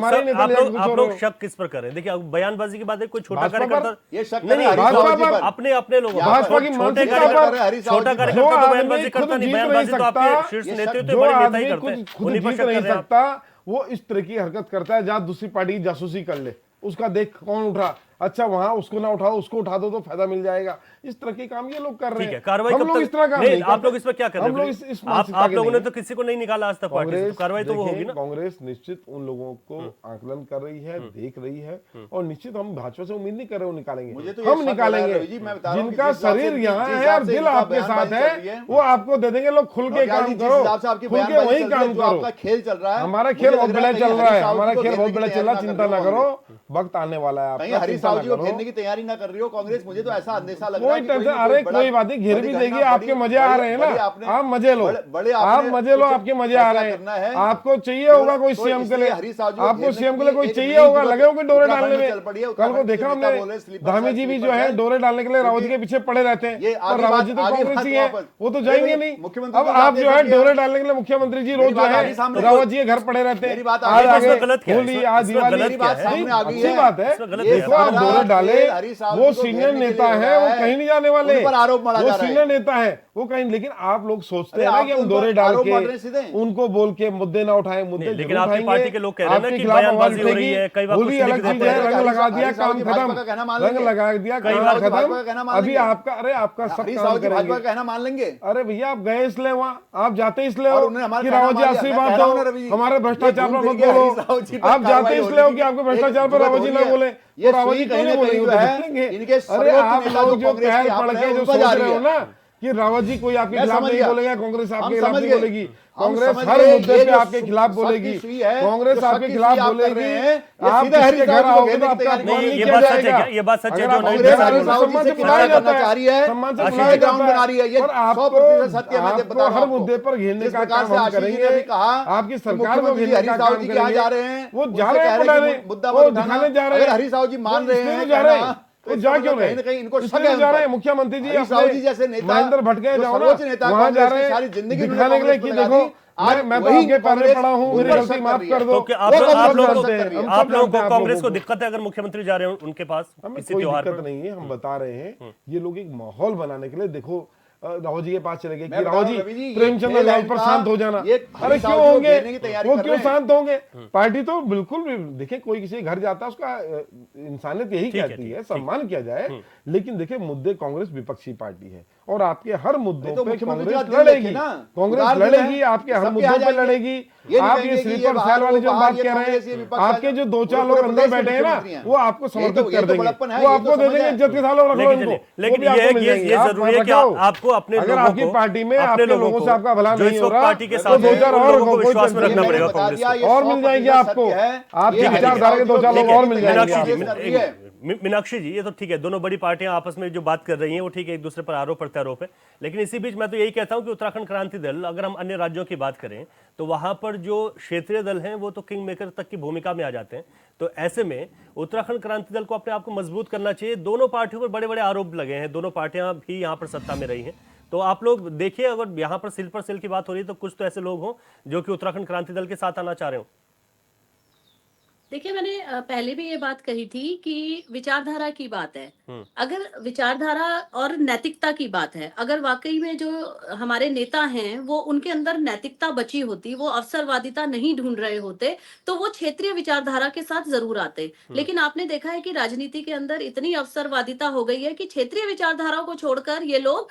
लोग शक किस पर कर रहे हैं? देखिए, बयानबाजी की बात है, कोई छोटा कार्यकर्ता अपने लोगों, भाजपा की मानसिकता पर, छोटा कार्यकर्ता तो बयानबाजी करता नहीं, बयानबाजी तो आपके शीर्ष नेतृत्व बड़े नेता ही करते हैं, खुद जीत नहीं सकता, वो इस तरह की हरकत करता है जहां दूसरी पार्टी की जासूसी कर ले, उसका देख कौन उठा, अच्छा वहां उसको ना उठाओ, उसको उठा दो तो फायदा मिल जाएगा। इस तरह के काम ये लोग कर रहे हैं। कार्रवाई हम लोग इस तरह काम नहीं, आप लोग इस पर क्या कर रहे हैं? आप लोगों ने तो किसी को नहीं निकाला आज तक पार्टी से, कार्रवाई तो वो होगी ना। कांग्रेस निश्चित उन लोगों को आकलन कर रही है, देख रही है, और निश्चित हम भाजपा से उम्मीद नहीं कर रहे वो निकालेंगे, हम निकालेंगे। जिनका शरीर यहाँ है और दिल आपके साथ है, वो आपको दे देंगे। लोग खुल के काम करो, खुल के वही काम करो। खेल चल रहा है, हमारा खेल बहुत बड़ा चल रहा है, हमारा खेल बहुत बड़ा चल रहा है, चिंता ना करो, वक्त आने वाला है आपका। साहू जी को करो। घेरने की तैयारी ना कर रही हो कांग्रेस, मुझे तो ऐसा अंदेशा लग रहा कोई है कि टेंशन, ना अरे बड़ा- कोई बात नहीं, घेर बड़ी भी घटना, देगी, आपके बड़ी- मजे आ रहे हैं बड़ी ना, आपने- आप मजे लो, बड़े आप आपने मजे लो, कुछ आपके मजे आ फैसला रहे करना हैं। है। आपको चाहिए होगा कोई तो सीएम के इसलिए लिए, हरीश साहू जी को आपको घेरने सीएम के लिए कोई एक चाहिए नई होगा, जुगत लगे हो कोई डोरे उत्तराखंड डालने में में। चल पड़ी है। कल को उत्तराखंड के देखा नेता हमने, बोल रहे हैं, स्लीपर धामी सेल, जी भी जो स्लीपर है सेल। डोरे डालने के लिए रावत जी के पीछे पड़े रहते ये हैं, और आगे रावत बात- जी तो आगे कांग्रेस बात ही है, वापस। वो तो नहीं, जाएंगे नहीं, नहीं। मुख्यमंत्री अब को आप जाते जो है समझिए। डोरे डालने के लिए मुख्यमंत्री जी रोज मेरी जो बात है आगे सामने रावत जी के घर पड़े रहते हैं। मेरी बात आज आगे- आगे इसमें गलत क्या है? होली, इसमें- आज इसमें दिवाली, गलत क्या है? सामने आ गई अच्छी है। बात है। इसमें गलत क्या है? देखो आप सारा डोरे डाले, हरीश साहब वो जी को सीनियर घेरने के नेता लिए है, हो वो रहा है। कहीं नहीं जाने वाले, उन पर आरोप मढ़ा वो जा रहा है। सीनियर नेता है वो कहीं, लेकिन आप लोग सोचते अरे हैं ना आप कि तो हम उन डोरे पर डाल आरोप मढ़ रहे के हैं सीधे। उनको बोल के मुद्दे ना उठाए, मुद्दे नहीं, लेकिन जरूर आपकी उठाएंगे। पार्टी के लोग कह रहे हैं ना आपके कि खिलाफ बयानबाजी हो आवाज रही है, उठेगी। कई बार होली कुछ अलग लिख चीज देते है, हैं। रंग लगा दिया, हरीश साहब काम जी भाजपा का खत्म, कहना मान रंग लेंगे। लगा दिया, कई काम बार भाजपा खत्म। का कहना मान अभी लेंगे। आपका, अरे आपका सब हरीश काम साहू जी भाजपा का करेंगे। कहना मान लेंगे। अरे भैया आप गए इसलिए वहाँ, आप जाते इसलिए और हो उन्होंने हमारा कि कहना रावत जी मान लिया। आशीर्वाद मैं कह दो, रहा हूं ना रवि जी, हमारे भ्रष्टाचार पर ये मत घूम फिर के बोलो। हरीश रावत जी पर आप जाते कार्रवाई इसलिए हो होने कि आपके की भ्रष्टाचार पर एक रावत जी जुगत ना हो बोले, रही है। ये तो रावत सुई जी क्यों कहीं नहीं ना कहीं बोलेंगे, जो वो है, बोलेंगे। इनके अरे सर्वोच्च आप नेता लोग जो जो कांग्रेस पैर के यहाँ पड़ पर के है, जो उन पर सोच जा रहे रही हो है। ना कि रावत जी कोई आपके मैं खिलाफ समझ नहीं गया। बोलेगा, कांग्रेस हम आपके खिलाफ समझ नहीं गए। बोलेगी, हम कांग्रेस समझ हर गए, मुद्दे ये पे जो आपके खिलाफ शक की बोलेगी, सुई है, कांग्रेस जो आपके शक की खिलाफ सुई आप कर बोलेगी। रहे हैं, ये आप सीधे किसी हरीश के घर साहब जी को आओगे तो घेरने की आपका तैयारी अपमान नहीं, नहीं ये किया बात सच है जाएगा। क्या? ये बात सच है अगर जो आप नहीं कांग्रेस बता रहे हरीश हो? साहब जी से किनारा बुलाया करना जाता चाह रही है, सम्मान से आशीष बुलाया जी जाता ग्राउंड बना रही है, ये और 100% सत्य है, मैं आपको बता रहा हर हूं मुद्दे आपको। पर घेरने जिस का प्रकार काम से हम आशीष जी ने करेंगे, भी कहा आपकी कि सरकार को मुख्यमंत्री घेरने हरीश का राव काम जी के यहाँ करेंगे। जा रहे हैं, वो उनसे जा रहे कह हैं कि बुलाने, मुद्दा वो मत उठाना। दिखाने जा रहे अगर हैं, हरीश राव जी मान वो रहे इसलिए हैं तो जा रहे कहना, हैं, तो वो इसका जा मतलब क्यों कहीं रहे ना कहीं इनको शक इसलिए है जा उन रहे हैं। पर। मुख्यमंत्री जी हरीश राव जी जैसे अपने नेता, महेंद्र भटके जो जाओ ना, सर्वोच्च नेता वहाँ जा कांग्रेस रहे की हैं सारी जिंदगी दिखाने के लिए कि देखो मैं तो आपके पैर में पड़ा हूँ, मेरी गलती माफ कर दो। तो क्या आप वो लोग- कब आप सब लोगों जानते हैं? को हम आप लोगों जानते हैं को आप कांग्रेस लोगों को को। दिक्कत है अगर मुख्यमंत्री जा रहे हैं उनके पास हमें किसी कोई त्योहार दिक्कत पर? नहीं है, हम बता रहे हैं ये लोग एक माहौल बनाने के लिए, देखो रावत जी के पास चले गए मैं कि बता रावत रहा हूं, जी रवि जी, ये प्रेमचंद खेल है लाल पर इनका, शांत हो जाना। ये अरे हरीश क्यों राव जी को होंगे, घेरने की तैयारी वो कर क्यों रहे हैं। शांत होंगे? पार्टी तो बिल्कुल भी, देखिए कोई किसी के घर जाता है उसका इंसानियत यही ठीक है, कहती ठीक है है, सम्मान किया जाए, लेकिन देखिए मुद्दे कांग्रेस विपक्षी पार्टी है और आपके हर मुद्दों तो पे मुख्यमंत्री कांग्रेस जी आप दिल लड़ेगी, देखें ना, कांग्रेस उधार दिल लड़ेगी, है, आपके हर सबके मुद्दों यहाँ पे जाएंगे। लड़ेगी। ये नहीं आप कहेंगे ये कि ये स्लीपर बाहर, सेल वाली वो जो बाहर, बात ये कह रहे कांग्रेस, ये हैं, विपक्ष आपके जो दो चार लोग अंदर बैठे हैं ना, वो आपको समर्पित कर देंगे, वो आपको दे देंगे इज्जत के सालों, रख लो लेकिन इनको, लेकिन वो भी आपको मिल जाएंगे। ये आप जरूरी है कि रखाओ। आपको अपने अगर लोगों आपकी को पार्टी में अपने आपके लोगों लोगों को से आपका भला जो नहीं इस हो वक्त रहा, पार्टी के तो साथ दो हैं, चार उन और लोगों को कोई विश्वास में टेंशन रखना नहीं पड़ेगा है। कांग्रेस को। और मिल जाएंगे आपको, आपकी विचारधारा के दो चार लोग और मिल जाएंगे आपको। मीनाक्षी जी, ये तो ठीक है, दोनों बड़ी पार्टियां आपस में जो बात कर रही हैं वो ठीक है, एक दूसरे पर आरोप प्रत्यारोप है, लेकिन इसी बीच मैं तो यही कहता हूं कि उत्तराखंड क्रांति दल, अगर हम अन्य राज्यों की बात करें तो वहां पर जो क्षेत्रीय दल हैं वो तो किंग मेकर तक की भूमिका में आ जाते हैं। तो ऐसे में उत्तराखंड क्रांति दल को अपने आप को मजबूत करना चाहिए। दोनों पार्टियों पर बड़े बड़े आरोप लगे हैं, दोनों पार्टियां भी यहाँ पर सत्ता में रही हैं, तो आप लोग देखिए अगर यहाँ पर सिल पर सिल की बात हो रही है तो कुछ तो ऐसे लोग हों जो कि उत्तराखंड क्रांति दल के साथ आना चाह रहे हो। देखिए, मैंने पहले भी ये बात कही थी कि विचारधारा की बात है। अगर विचारधारा और नैतिकता की बात है, अगर वाकई में जो हमारे नेता हैं वो उनके अंदर नैतिकता बची होती, वो अवसरवादिता नहीं ढूंढ रहे होते, तो वो क्षेत्रीय विचारधारा के साथ जरूर आते। लेकिन आपने देखा है कि राजनीति के अंदर इतनी अवसरवादिता हो गई है कि क्षेत्रीय विचारधाराओं को छोड़कर ये लोग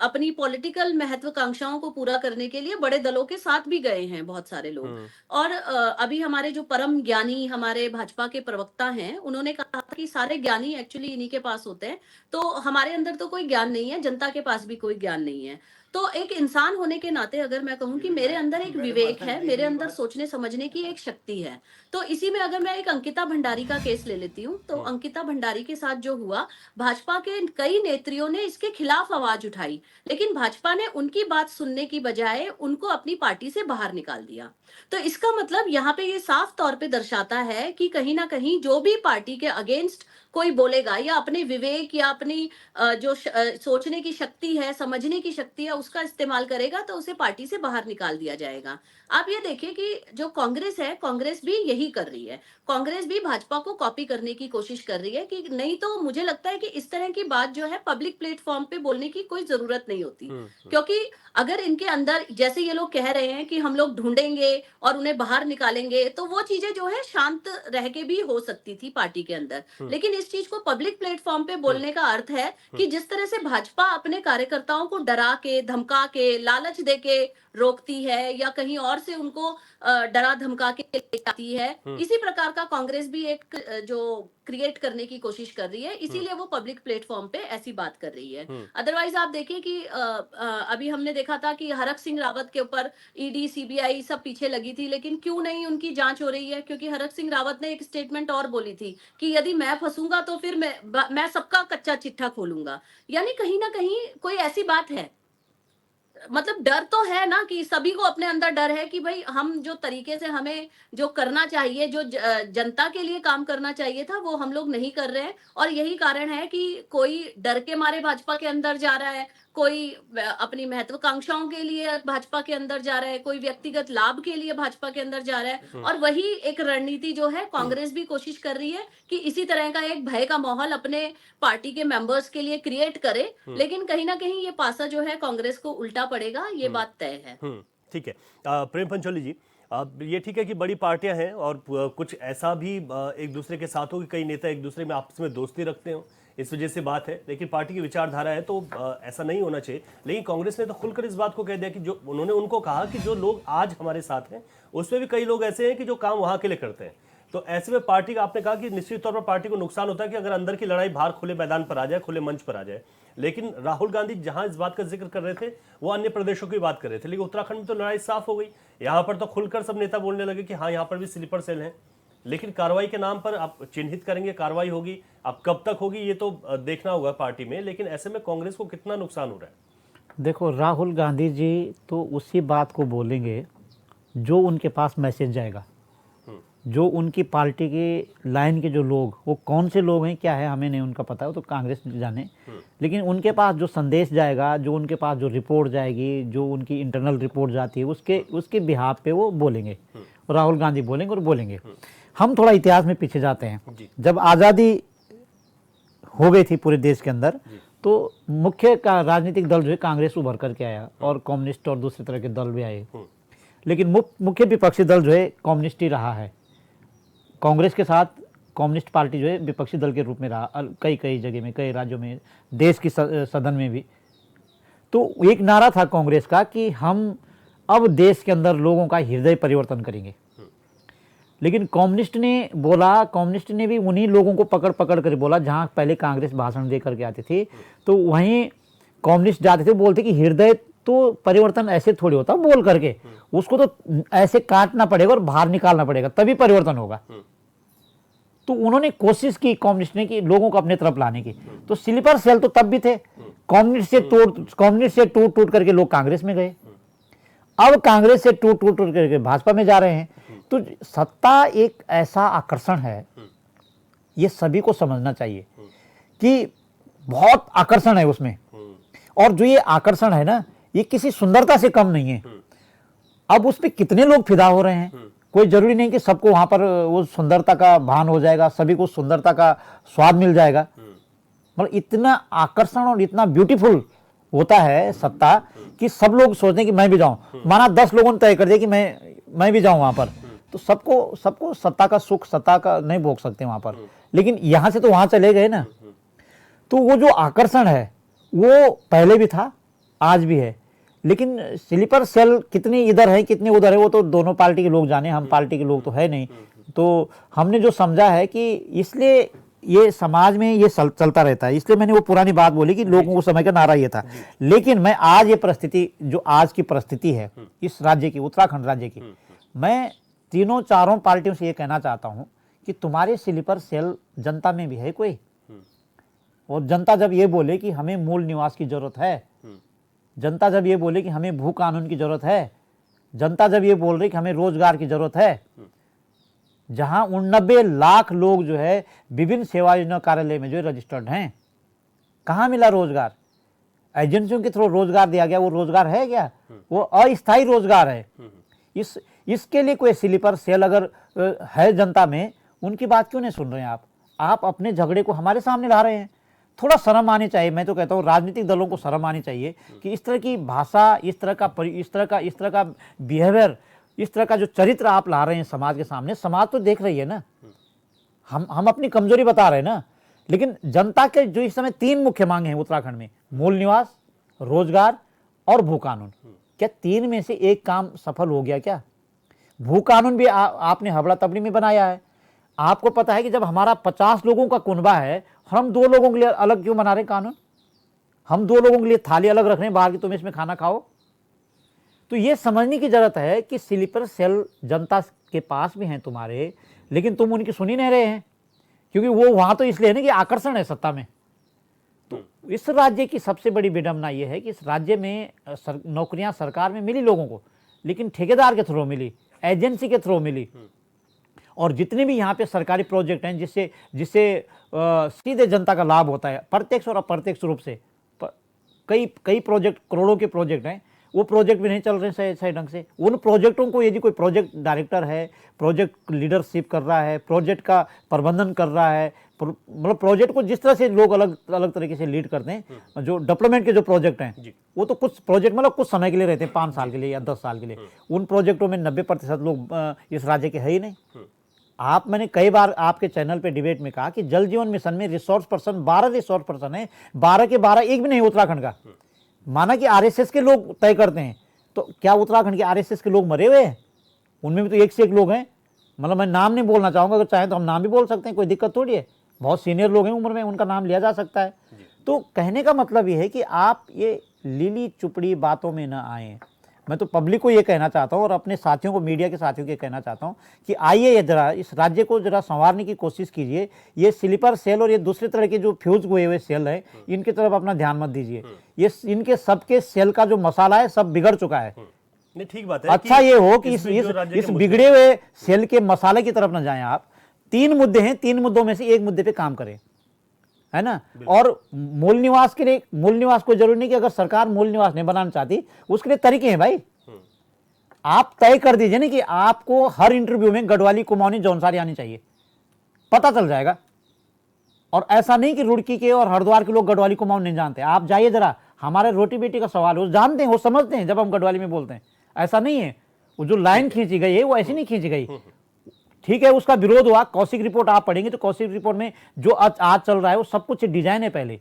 अपनी पॉलिटिकल महत्वाकांक्षाओं को पूरा करने के लिए बड़े दलों के साथ भी गए हैं बहुत सारे लोग। और अभी हमारे जो परम ज्ञानी हमारे भाजपा के प्रवक्ता हैं, उन्होंने कहा था कि सारे ज्ञानी एक्चुअली इन्हीं के पास होते हैं, तो हमारे अंदर तो कोई ज्ञान नहीं है, जनता के पास भी कोई ज्ञान नहीं है। तो एक इंसान होने के नाते अगर मैं कहूं कि मेरे अंदर एक विवेक है, मेरे अंदर सोचने समझने की एक शक्ति है, तो इसी में अगर मैं एक अंकिता भंडारी का केस ले लेती हूँ, तो अंकिता भंडारी के साथ जो हुआ, भाजपा के कई नेत्रियों ने इसके खिलाफ आवाज उठाई, लेकिन भाजपा ने उनकी बात सुनने की बजाय उनको अपनी पार्टी से बाहर निकाल दिया। तो इसका मतलब यहाँ पे ये साफ तौर पे दर्शाता है कि कहीं ना कहीं जो भी पार्टी के अगेंस्ट कोई बोलेगा या अपने विवेक या अपनी सोचने की शक्ति है, समझने की शक्ति है, उसका इस्तेमाल करेगा, तो उसे पार्टी से बाहर निकाल दिया जाएगा। आप ये देखिए कि जो कांग्रेस है, कांग्रेस भी यही कर रही है। कांग्रेस भी भाजपा को कॉपी करने की कोशिश कर रही है कि नहीं, तो मुझे लगता है कि इस तरह की बात जो है पब्लिक प्लेटफॉर्म पे बोलने की कोई जरूरत नहीं होती, क्योंकि अगर इनके अंदर जैसे ये लोग कह रहे हैं कि हम लोग ढूंढेंगे और उन्हें बाहर निकालेंगे, तो वो चीजें जो है शांत रह के भी हो सकती थी पार्टी के अंदर। लेकिन इस चीज को पब्लिक प्लेटफॉर्म पे बोलने का अर्थ है कि जिस तरह से भाजपा अपने कार्यकर्ताओं को डरा के धमका के, लालच दे के रोकती है या कहीं और से उनको डरा धमका के ले जाती है। इसी प्रकार का कांग्रेस भी एक जो क्रिएट करने की कोशिश कर रही है, इसीलिए वो पब्लिक प्लेटफॉर्म पे ऐसी बात कर रही है। अदरवाइज आप देखिए कि अभी हमने देखा था कि हरक सिंह रावत के ऊपर ईडी, सीबीआई सब पीछे लगी थी, लेकिन क्यों नहीं उनकी जांच हो रही है? क्योंकि हरक सिंह रावत ने एक स्टेटमेंट और बोली थी कि यदि मैं फंसूंगा तो फिर मैं सबका कच्चा चिट्ठा खोलूंगा। यानी कहीं ना कहीं कोई ऐसी बात है, मतलब डर तो है ना, कि सभी को अपने अंदर डर है कि भाई हम जो तरीके से हमें जो करना चाहिए, जो जनता के लिए काम करना चाहिए था, वो हम लोग नहीं कर रहे हैं। और यही कारण है कि कोई डर के मारे भाजपा के अंदर जा रहा है, कोई अपनी महत्वाकांक्षाओं के लिए भाजपा के अंदर जा रहा है, कोई व्यक्तिगत लाभ के लिए भाजपा के अंदर जा रहा है। और वही एक रणनीति जो है कांग्रेस भी कोशिश कर रही है कि इसी तरह का एक भय का माहौल अपने पार्टी के मेंबर्स के लिए क्रिएट करे। लेकिन कहीं ना कहीं ये पासा जो है कांग्रेस को उल्टा पड़ेगा, ये बात तय है। ठीक है। प्रेम पंचोली जी, अब ये ठीक है कि बड़ी पार्टियां हैं और कुछ ऐसा भी एक दूसरे के साथ हो कि कई नेता एक दूसरे में आपस में दोस्ती रखते हो, इस वजह से बात है, लेकिन पार्टी की विचारधारा है तो ऐसा नहीं होना चाहिए। लेकिन कांग्रेस ने तो खुलकर इस बात को कह दिया कि जो उन्होंने उनको कहा कि जो लोग आज हमारे साथ हैं उसमें भी कई लोग ऐसे हैं कि जो काम वहां के लिए करते हैं। तो ऐसे में पार्टी का, आपने कहा कि निश्चित तौर पर पार्टी को नुकसान होता है कि अगर अंदर की लड़ाई बाहर खुले मैदान पर आ जाए, खुले मंच पर आ जाए। लेकिन राहुल गांधी जहां इस बात का जिक्र कर रहे थे वो अन्य प्रदेशों की बात कर रहे थे, लेकिन उत्तराखंड में तो लड़ाई साफ हो गई। यहाँ पर तो खुलकर सब नेता बोलने लगे कि हाँ यहाँ पर भी स्लीपर सेल हैं, लेकिन कार्रवाई के नाम पर आप चिन्हित करेंगे, कार्रवाई होगी, अब कब तक होगी ये तो देखना होगा पार्टी में। लेकिन ऐसे में कांग्रेस को कितना नुकसान हो रहा है? देखो, राहुल गांधी जी तो उसी बात को बोलेंगे जो उनके पास मैसेज जाएगा, जो उनकी पार्टी के लाइन के जो लोग, वो कौन से लोग हैं क्या है हमें नहीं उनका पता, है वो तो कांग्रेस जाने। लेकिन उनके पास जो संदेश जाएगा, जो उनके पास जो रिपोर्ट जाएगी, जो उनकी इंटरनल रिपोर्ट जाती है, उसके बिहाफ पे वो बोलेंगे, राहुल गांधी बोलेंगे और बोलेंगे। हम थोड़ा इतिहास में पीछे जाते हैं। जब आज़ादी हो गई थी पूरे देश के अंदर, तो मुख्य का राजनीतिक दल जो है कांग्रेस उभर करके आया और कम्युनिस्ट और दूसरे तरह के दल भी आए। लेकिन मुख्य विपक्षी दल जो है कम्युनिस्ट ही रहा है। कांग्रेस के साथ कम्युनिस्ट पार्टी जो है विपक्षी दल के रूप में रहा कई जगह में, कई राज्यों में, देश की सदन में भी। तो एक नारा था कांग्रेस का कि हम अब देश के अंदर लोगों का हृदय परिवर्तन करेंगे। लेकिन कम्युनिस्ट ने भी उन्हीं लोगों को पकड़ कर बोला जहां पहले कांग्रेस भाषण दे करके आती थी, तो वहीं कम्युनिस्ट जाते थे, बोलते कि हृदय तो परिवर्तन ऐसे थोड़ी होता, बोल करके उसको तो ऐसे काटना पड़ेगा और बाहर निकालना पड़ेगा, तभी परिवर्तन होगा। तो उन्होंने कोशिश की कम्युनिस्ट ने कि लोगों को अपने तरफ लाने की। तो स्लीपर सेल तो तब भी थे, कम्युनिस्ट से टूट करके लोग कांग्रेस में गए, अब कांग्रेस से टूट करके भाजपा में जा रहे हैं। तो सत्ता एक ऐसा आकर्षण है, ये सभी को समझना चाहिए कि बहुत आकर्षण है उसमें। और जो ये आकर्षण है ना, ये किसी सुंदरता से कम नहीं है। अब उस पे कितने लोग फिदा हो रहे हैं, कोई जरूरी नहीं कि सबको वहां पर वो सुंदरता का भान हो जाएगा, सभी को सुंदरता का स्वाद मिल जाएगा। मतलब इतना आकर्षण और इतना ब्यूटीफुल होता है सत्ता कि सब लोग सोचते हैं कि मैं भी जाऊं। माना 10 लोगों ने तय कर दिया कि मैं भी जाऊं वहां पर, तो सबको सत्ता का सुख, सत्ता का नहीं भोग सकते वहां पर। लेकिन यहां से तो वहां चले गए ना। तो वो जो आकर्षण है वो पहले भी था, आज भी है। लेकिन स्लीपर सेल कितनी इधर है कितनी उधर है वो तो दोनों पार्टी के लोग जाने, हम पार्टी के लोग तो है नहीं। तो हमने जो समझा है कि इसलिए ये समाज में ये चलता रहता है, इसलिए मैंने वो पुरानी बात बोली कि लोगों को समय का नारा ये था। लेकिन मैं आज ये परिस्थिति, जो आज की परिस्थिति है इस राज्य की, उत्तराखंड राज्य की, मैं तीनों चारों पार्टियों से ये कहना चाहता हूँ कि तुम्हारे स्लीपर सेल जनता में भी है कोई। और जनता जब ये बोले कि हमें मूल निवास की जरूरत है, जनता जब ये बोले कि हमें भू कानून की जरूरत है, जनता जब ये बोल रही कि हमें रोजगार की जरूरत है, जहां 89 लाख लोग जो है विभिन्न सेवा योजना कार्यालय में जो रजिस्टर्ड हैं, कहां मिला रोजगार? एजेंसियों के थ्रू रोजगार दिया गया, वो रोजगार है क्या? वो अस्थायी रोजगार है। इसके लिए कोई स्लीपर सेल अगर है जनता में, उनकी बात क्यों नहीं सुन रहे हैं आप अपने झगड़े को हमारे सामने ला रहे हैं। थोड़ा शर्म आनी चाहिए। मैं तो कहता हूँ राजनीतिक दलों को शर्म आनी चाहिए कि इस तरह की भाषा, इस तरह का बिहेवियर, इस तरह का जो चरित्र आप ला रहे हैं समाज के सामने। समाज तो देख रही है ना, हम अपनी कमजोरी बता रहे हैं ना। लेकिन जनता के जो इस समय 3 मुख्य मांगे हैं उत्तराखंड में, मूल निवास, रोजगार और भू कानून, क्या 3 में से एक काम सफल हो गया क्या? भू कानून भी आपने हबड़ा तबड़ी में बनाया है। आपको पता है कि जब हमारा 50 लोगों का कुनबा है, हम 2 लोगों के लिए अलग क्यों बना रहे कानून? हम 2 लोगों के लिए थाली अलग रख रहे हैं बाहर की, तुम इसमें खाना खाओ। तो ये समझने की जरूरत है कि स्लीपर सेल जनता के पास भी हैं तुम्हारे, लेकिन तुम उनकी सुन ही नहीं रहे हैं, क्योंकि वो वहां तो इसलिए है ना कि आकर्षण है सत्ता में। तो इस राज्य की सबसे बड़ी विडंबना ये है कि इस राज्य में नौकरियां सरकार में मिली लोगों को, लेकिन ठेकेदार के थ्रू मिली, एजेंसी के थ्रू मिली। और जितने भी यहाँ पे सरकारी प्रोजेक्ट हैं जिससे सीधे जनता का लाभ होता है, प्रत्यक्ष और अप्रत्यक्ष रूप से, कई प्रोजेक्ट, करोड़ों के प्रोजेक्ट हैं, वो प्रोजेक्ट भी नहीं चल रहे सही ढंग से। उन प्रोजेक्टों को यदि कोई प्रोजेक्ट डायरेक्टर है, प्रोजेक्ट लीडरशिप कर रहा है, प्रोजेक्ट का प्रबंधन कर रहा है, मतलब प्रोजेक्ट को जिस तरह से लोग अलग अलग तरीके से लीड करते हैं, जो डेवलपमेंट के जो प्रोजेक्ट हैं वो तो कुछ प्रोजेक्ट मतलब कुछ समय के लिए रहते हैं, 5 साल के लिए या 10 साल के लिए। उन प्रोजेक्टों में 90% लोग इस राज्य के है ही नहीं। मैंने कई बार आपके चैनल पे डिबेट में कहा कि जल जीवन मिशन में रिसोर्स पर्सन 12 रिसोर्स पर्सन है, 12 के 12 एक भी नहीं उत्तराखंड का। माना कि आरएसएस के लोग तय करते हैं, तो क्या उत्तराखंड के आरएसएस के लोग मरे हुए हैं? उनमें भी तो एक से एक लोग हैं। मतलब मैं नाम नहीं बोलना चाहूंगा, अगर चाहें तो हम नाम भी बोल सकते हैं, कोई दिक्कत थोड़ी है। बहुत सीनियर लोग हैं उम्र में, उनका नाम लिया जा सकता है। तो कहने का मतलब ये है कि आप ये लीली चुपड़ी बातों में न आए। मैं तो पब्लिक को ये कहना चाहता हूँ और अपने साथियों को, मीडिया के साथियों को कहना चाहता हूँ कि आइए जरा इस राज्य को जरा संवारने की कोशिश कीजिए। ये स्लीपर सेल और ये दूसरे तरह के जो फ्यूज हुए हुए सेल है, इनकी तरफ अपना ध्यान मत दीजिए। ये इनके सबके सेल का जो मसाला है सब बिगड़ चुका है। नहीं, ठीक बात है। अच्छा ये हो कि इस बिगड़े हुए सेल के मसाले की तरफ न जाएं आप। 3 मुद्दे हैं, 3 मुद्दों में से एक मुद्दे पे काम करें, है ना। और मूल निवास के लिए, मूल निवास कोई जरूरी नहीं कि अगर सरकार मूल निवास नहीं बनाना चाहती, उसके लिए तरीके हैं भाई। आप तय कर दीजिए ना कि आपको हर इंटरव्यू में गढ़वाली, कुमाऊनी, जौनसारी आनी चाहिए, पता चल जाएगा। और ऐसा नहीं कि रुड़की के और हरिद्वार के लोग गढ़वाली, कुमाऊनी नहीं जानते। आप जाइए जरा, हमारे रोटी बेटी का सवाल है, वो जानते हैं, वो समझते हैं जब हम गढ़वाली में बोलते हैं। ऐसा नहीं है, वो जो लाइन खींची गई है वो ऐसी नहीं खींची गई। ठीक है, उसका विरोध हुआ। कौशिक रिपोर्ट आप पढ़ेंगे तो कौशिक रिपोर्ट में जो आज चल रहा है वो सब कुछ डिजाइन है पहले,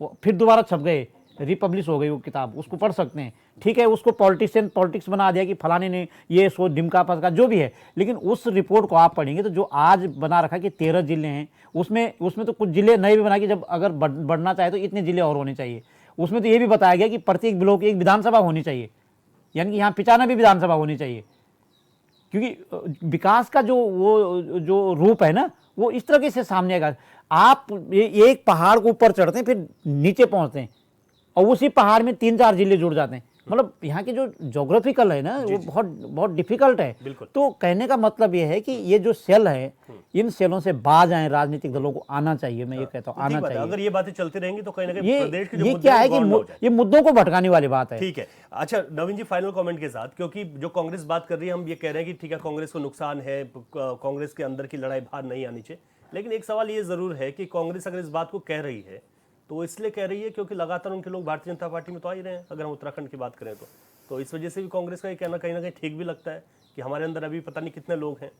वो फिर दोबारा छप गए, रिपब्लिश हो गई वो किताब, उसको पढ़ सकते हैं। ठीक है, उसको पॉलिटिक्स बना दिया कि फलाने ने ये सो डिमका फसका जो भी है, लेकिन उस रिपोर्ट को आप पढ़ेंगे तो जो आज बना रखा कि 13 जिले हैं, उसमें तो कुछ जिले नए भी बना कि जब अगर बढ़ना चाहे तो इतने जिले और होने चाहिए। उसमें तो ये भी बताया गया कि प्रत्येक ब्लॉक एक विधानसभा होनी चाहिए, यानी कि यहाँ 95 विधानसभा होनी चाहिए। क्योंकि विकास का जो रूप है ना, वो इस तरह से सामने आएगा। आप एक पहाड़ को ऊपर चढ़ते हैं, फिर नीचे पहुंचते हैं, और उसी पहाड़ में 3-4 जिले जुड़ जाते हैं। मतलब यहाँ की जो ज्योग्राफिकल है ना, वो बहुत डिफिकल्ट है। तो कहने का मतलब ये है कि ये जो सेल है, इन सेलों से बाज आए, राजनीतिक दलों को आना चाहिए। मैं ये कहता हूँ आना चाहिए। अगर ये बातें चलती रहेंगी तो कहीं ना कहीं प्रदेश के जो ये क्या है कि ये मुद्दों को भटकाने वाली बात है। ठीक है। अच्छा नवीन जी, फाइनल कमेंट के साथ, क्योंकि जो कांग्रेस बात कर रही है, हम ये कह रहे हैं कि ठीक है कांग्रेस को नुकसान है, कांग्रेस के अंदर की लड़ाई बाहर नहीं आनी चाहिए, लेकिन एक सवाल ये जरूर है कि कांग्रेस अगर इस बात को कह रही है तो वो इसलिए कह रही है क्योंकि लगातार उनके लोग भारतीय जनता पार्टी में तो आ ही रहे हैं। अगर हम उत्तराखंड की बात करें तो इस वजह से भी कांग्रेस का ये कहना कहीं ना कहीं ठीक भी लगता है कि हमारे अंदर अभी पता नहीं कितने लोग हैं।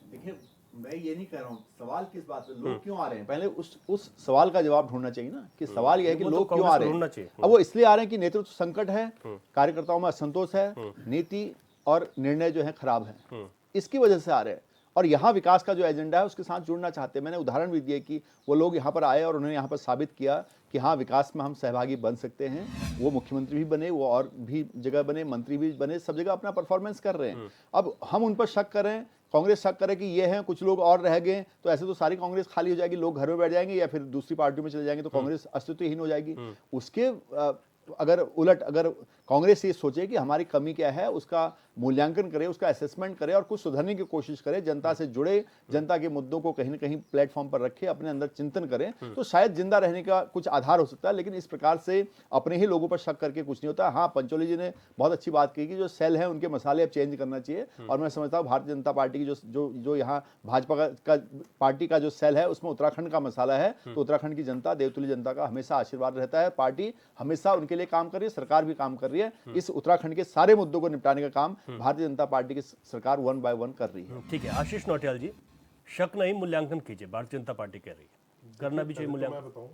देखिए, मैं ये नहीं कह रहा हूँ सवाल किस बात पे, लोग क्यों आ रहे हैं, पहले उस सवाल का जवाब ढूंढना चाहिए ना कि सवाल यह है कि लोग क्यों आ रहे हैं। अब वो इसलिए आ रहे हैं कि नेतृत्व संकट है, कार्यकर्ताओं में असंतोष है, नीति और निर्णय जो है खराब है, इसकी वजह से आ रहे हैं। और यहाँ विकास का जो एजेंडा है उसके साथ जुड़ना चाहते हैं। मैंने उदाहरण भी दिए कि वो लोग यहाँ पर आए और उन्होंने यहाँ पर साबित किया कि हाँ, विकास में हम सहभागी बन सकते हैं। वो मुख्यमंत्री भी बने, वो और भी जगह बने, मंत्री भी बने, सब जगह अपना परफॉर्मेंस कर रहे हैं। अब हम उन पर शक करें, कांग्रेस शक करे कि ये हैं, कुछ लोग और रह गए, तो ऐसे तो सारी कांग्रेस खाली हो जाएगी, लोग घर में बैठ जाएंगे या फिर दूसरी पार्टियों में चले जाएंगे, तो कांग्रेस अस्तित्वहीन हो जाएगी। उसके अगर उलट अगर कांग्रेस ये सोचे कि हमारी कमी क्या है, उसका मूल्यांकन करे, उसका असेसमेंट करे और कुछ सुधारने की कोशिश करे, जनता से जुड़े, जनता के मुद्दों को कहीं ना कहीं प्लेटफॉर्म पर रखे, अपने अंदर चिंतन करें, तो शायद जिंदा रहने का कुछ आधार हो सकता है। लेकिन इस प्रकार से अपने ही लोगों पर शक करके कुछ नहीं होता। हाँ, पंचोली जी ने बहुत अच्छी बात की कि जो सेल है उनके मसाले अब चेंज करना चाहिए। और मैं समझता हूँ भारतीय जनता पार्टी की जो यहाँ भाजपा का पार्टी का जो सेल है उसमें उत्तराखंड का मसाला है, तो उत्तराखंड की जनता, देवतुल्य जनता का हमेशा आशीर्वाद रहता है। पार्टी हमेशा उनके लिए काम कर रही है, सरकार भी काम कर रही है। इस उत्तराखंड के सारे मुद्दों को निपटाने का काम भारतीय जनता पार्टी की सरकार 1 by 1 कर रही है। ठीक है, आशीष नौटियाल जी, शक नहीं मूल्यांकन कीजिए, भारतीय जनता पार्टी कह रही है। करना भी चाहिए मैं मूल्यांकन। बताऊं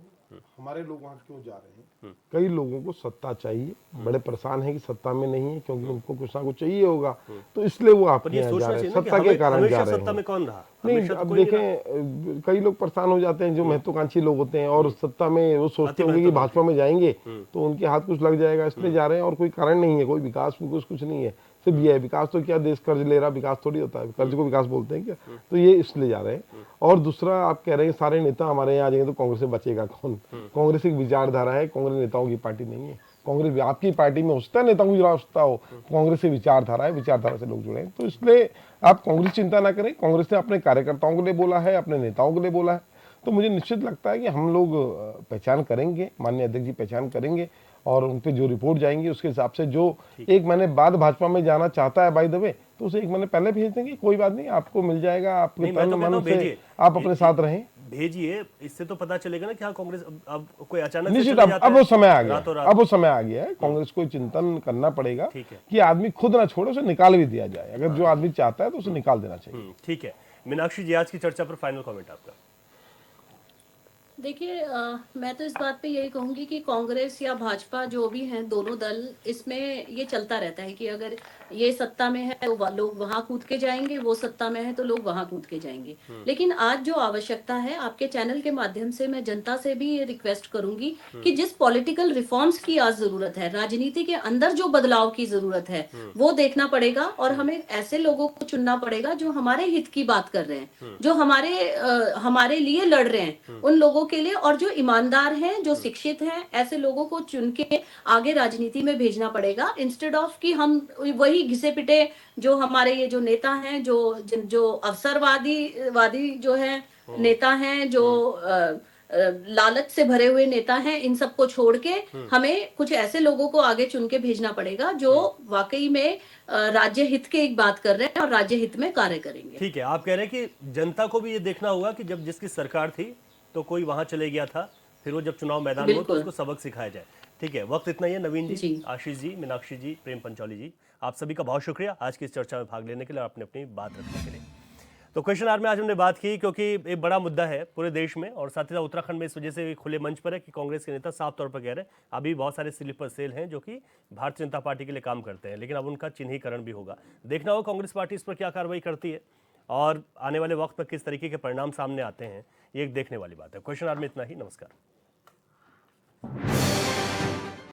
हमारे लोग वहाँ क्यों जा रहे हैं। कई लोगों को सत्ता चाहिए, बड़े परेशान है कि सत्ता में नहीं है, क्योंकि उनको कुछ ना कुछ चाहिए होगा, तो इसलिए वो पर आपके ये यहाँ जा सोचना रहे हैं, चाहिए ना कि सत्ता के कारण हमेशा जा रहे सत्ता में हैं। कौन रहा? नहीं, हमेशा तो अब कोई नहीं रहा। देखें कई लोग परेशान हो जाते हैं जो महत्वाकांक्षी लोग होते हैं और सत्ता में वो सोचते होंगे कि भाजपा में जाएंगे तो उनके हाथ कुछ लग जाएगा, इसलिए जा रहे हैं। और कोई कारण नहीं है, कोई विकास कुछ नहीं है, सिर्फ ये है विकास। तो क्या देश कर्ज ले रहा, विकास थोड़ी होता है, कर्ज को विकास बोलते हैं क्या? तो ये इसलिए जा रहे हैं। और दूसरा आप कह रहे हैं सारे नेता हमारे यहाँ आ जाएंगे तो कांग्रेस से बचेगा कौन? कांग्रेस एक विचारधारा है, कांग्रेस नेताओं की पार्टी नहीं है। कांग्रेस आपकी पार्टी में हो सकता है नेताओं की आवश्यकता हो, कांग्रेस से विचारधारा है, विचारधारा से लोग जुड़े हैं। तो इसलिए आप कांग्रेस चिंता ना करें, कांग्रेस ने अपने कार्यकर्ताओं के लिए बोला है, अपने नेताओं के लिए बोला है। तो मुझे निश्चित लगता है कि हम लोग पहचान करेंगे, माननीय अध्यक्ष जी पहचान करेंगे और उन पे जो रिपोर्ट जाएंगी उसके हिसाब से जो एक महीने बाद भाजपा में जाना चाहता है बाय द वे, तो उसे एक महीने पहले भेज देंगे, कोई बात नहीं, आपको मिल जाएगा। आपके नहीं, मैं तन तो कहता मन हूं से भेजिए। आप अपने साथ रहें। भेजिए, इससे तो पता चलेगा ना कि हाँ कांग्रेस अब कोई अचानक से निश्चित चले जाता अब है वो समय आ गया, रातों रात। अब वो समय आ गया है। कांग्रेस को चिंतन करना पड़ेगा ठीक है। कि आदमी खुद ना छोड़े, उसे निकाल भी दिया जाए। अगर जो आदमी चाहता है तो उसे निकाल देना चाहिए। ठीक है। मीनाक्षी जी, आज की चर्चा पर फाइनल कमेंट आपका। देखिए मैं तो इस बात पे यही कहूंगी कि कांग्रेस या भाजपा जो भी हैं दोनों दल, इसमें ये चलता रहता है कि अगर ये सत्ता में है तो लोग वहां कूद के जाएंगे, वो सत्ता में है तो लोग वहां कूद के जाएंगे। लेकिन आज जो आवश्यकता है, आपके चैनल के माध्यम से मैं जनता से भी ये रिक्वेस्ट करूंगी कि जिस पॉलिटिकल रिफॉर्म्स की आज जरूरत है, राजनीति के अंदर जो बदलाव की जरूरत है, वो देखना पड़ेगा और हमें ऐसे लोगों को चुनना पड़ेगा जो हमारे हित की बात कर रहे हैं, जो हमारे लिए लड़ रहे हैं, उन लोगों के लिए, और जो ईमानदार हैं, जो शिक्षित हैं, ऐसे लोगों को चुन के आगे राजनीति में भेजना पड़ेगा। इंस्टेड ऑफ कि हम वही घिसे पिटे जो हमारे ये जो नेता हैं, जो अवसरवादी जो है नेता हैं, जो लालच से भरे हुए नेता हैं, इन सबको छोड़ के हमें कुछ ऐसे लोगों को आगे चुन के भेजना पड़ेगा जो वाकई में राज्य हित के एक बात कर रहे हैं और राज्य हित में कार्य करेंगे। ठीक है, आप कह रहे हैं कि जनता को भी ये देखना होगा कि जब जिसकी सरकार थी तो कोई वहां चले गया था, फिर वो जब चुनाव मैदान में हो तो उसको सबक सिखाया जाए। ठीक है, वक्त इतना ही है। नवीन जी, आशीष जी, मीनाक्षी जी, प्रेम पंचौली जी, आप सभी का बहुत शुक्रिया आज की इस चर्चा में भाग लेने के लिए और अपनी अपनी बात रखने के लिए। तो क्वेश्चन आवर में आज हमने बात की क्योंकि एक बड़ा मुद्दा है पूरे देश में और साथ ही साथ उत्तराखंड में इस वजह से खुले मंच पर है कि कांग्रेस के नेता साफ तौर पर कह रहे हैं अभी बहुत सारे स्लीपर सेल हैं जो कि भारतीय जनता पार्टी के लिए काम करते हैं, लेकिन अब उनका चिन्हीकरण भी होगा। देखना होगा कांग्रेस पार्टी इस पर क्या कार्रवाई करती है और आने वाले वक्त में किस तरीके के परिणाम सामने आते हैं, ये एक देखने वाली बात है। क्वेश्चन आवर में इतना ही। नमस्कार।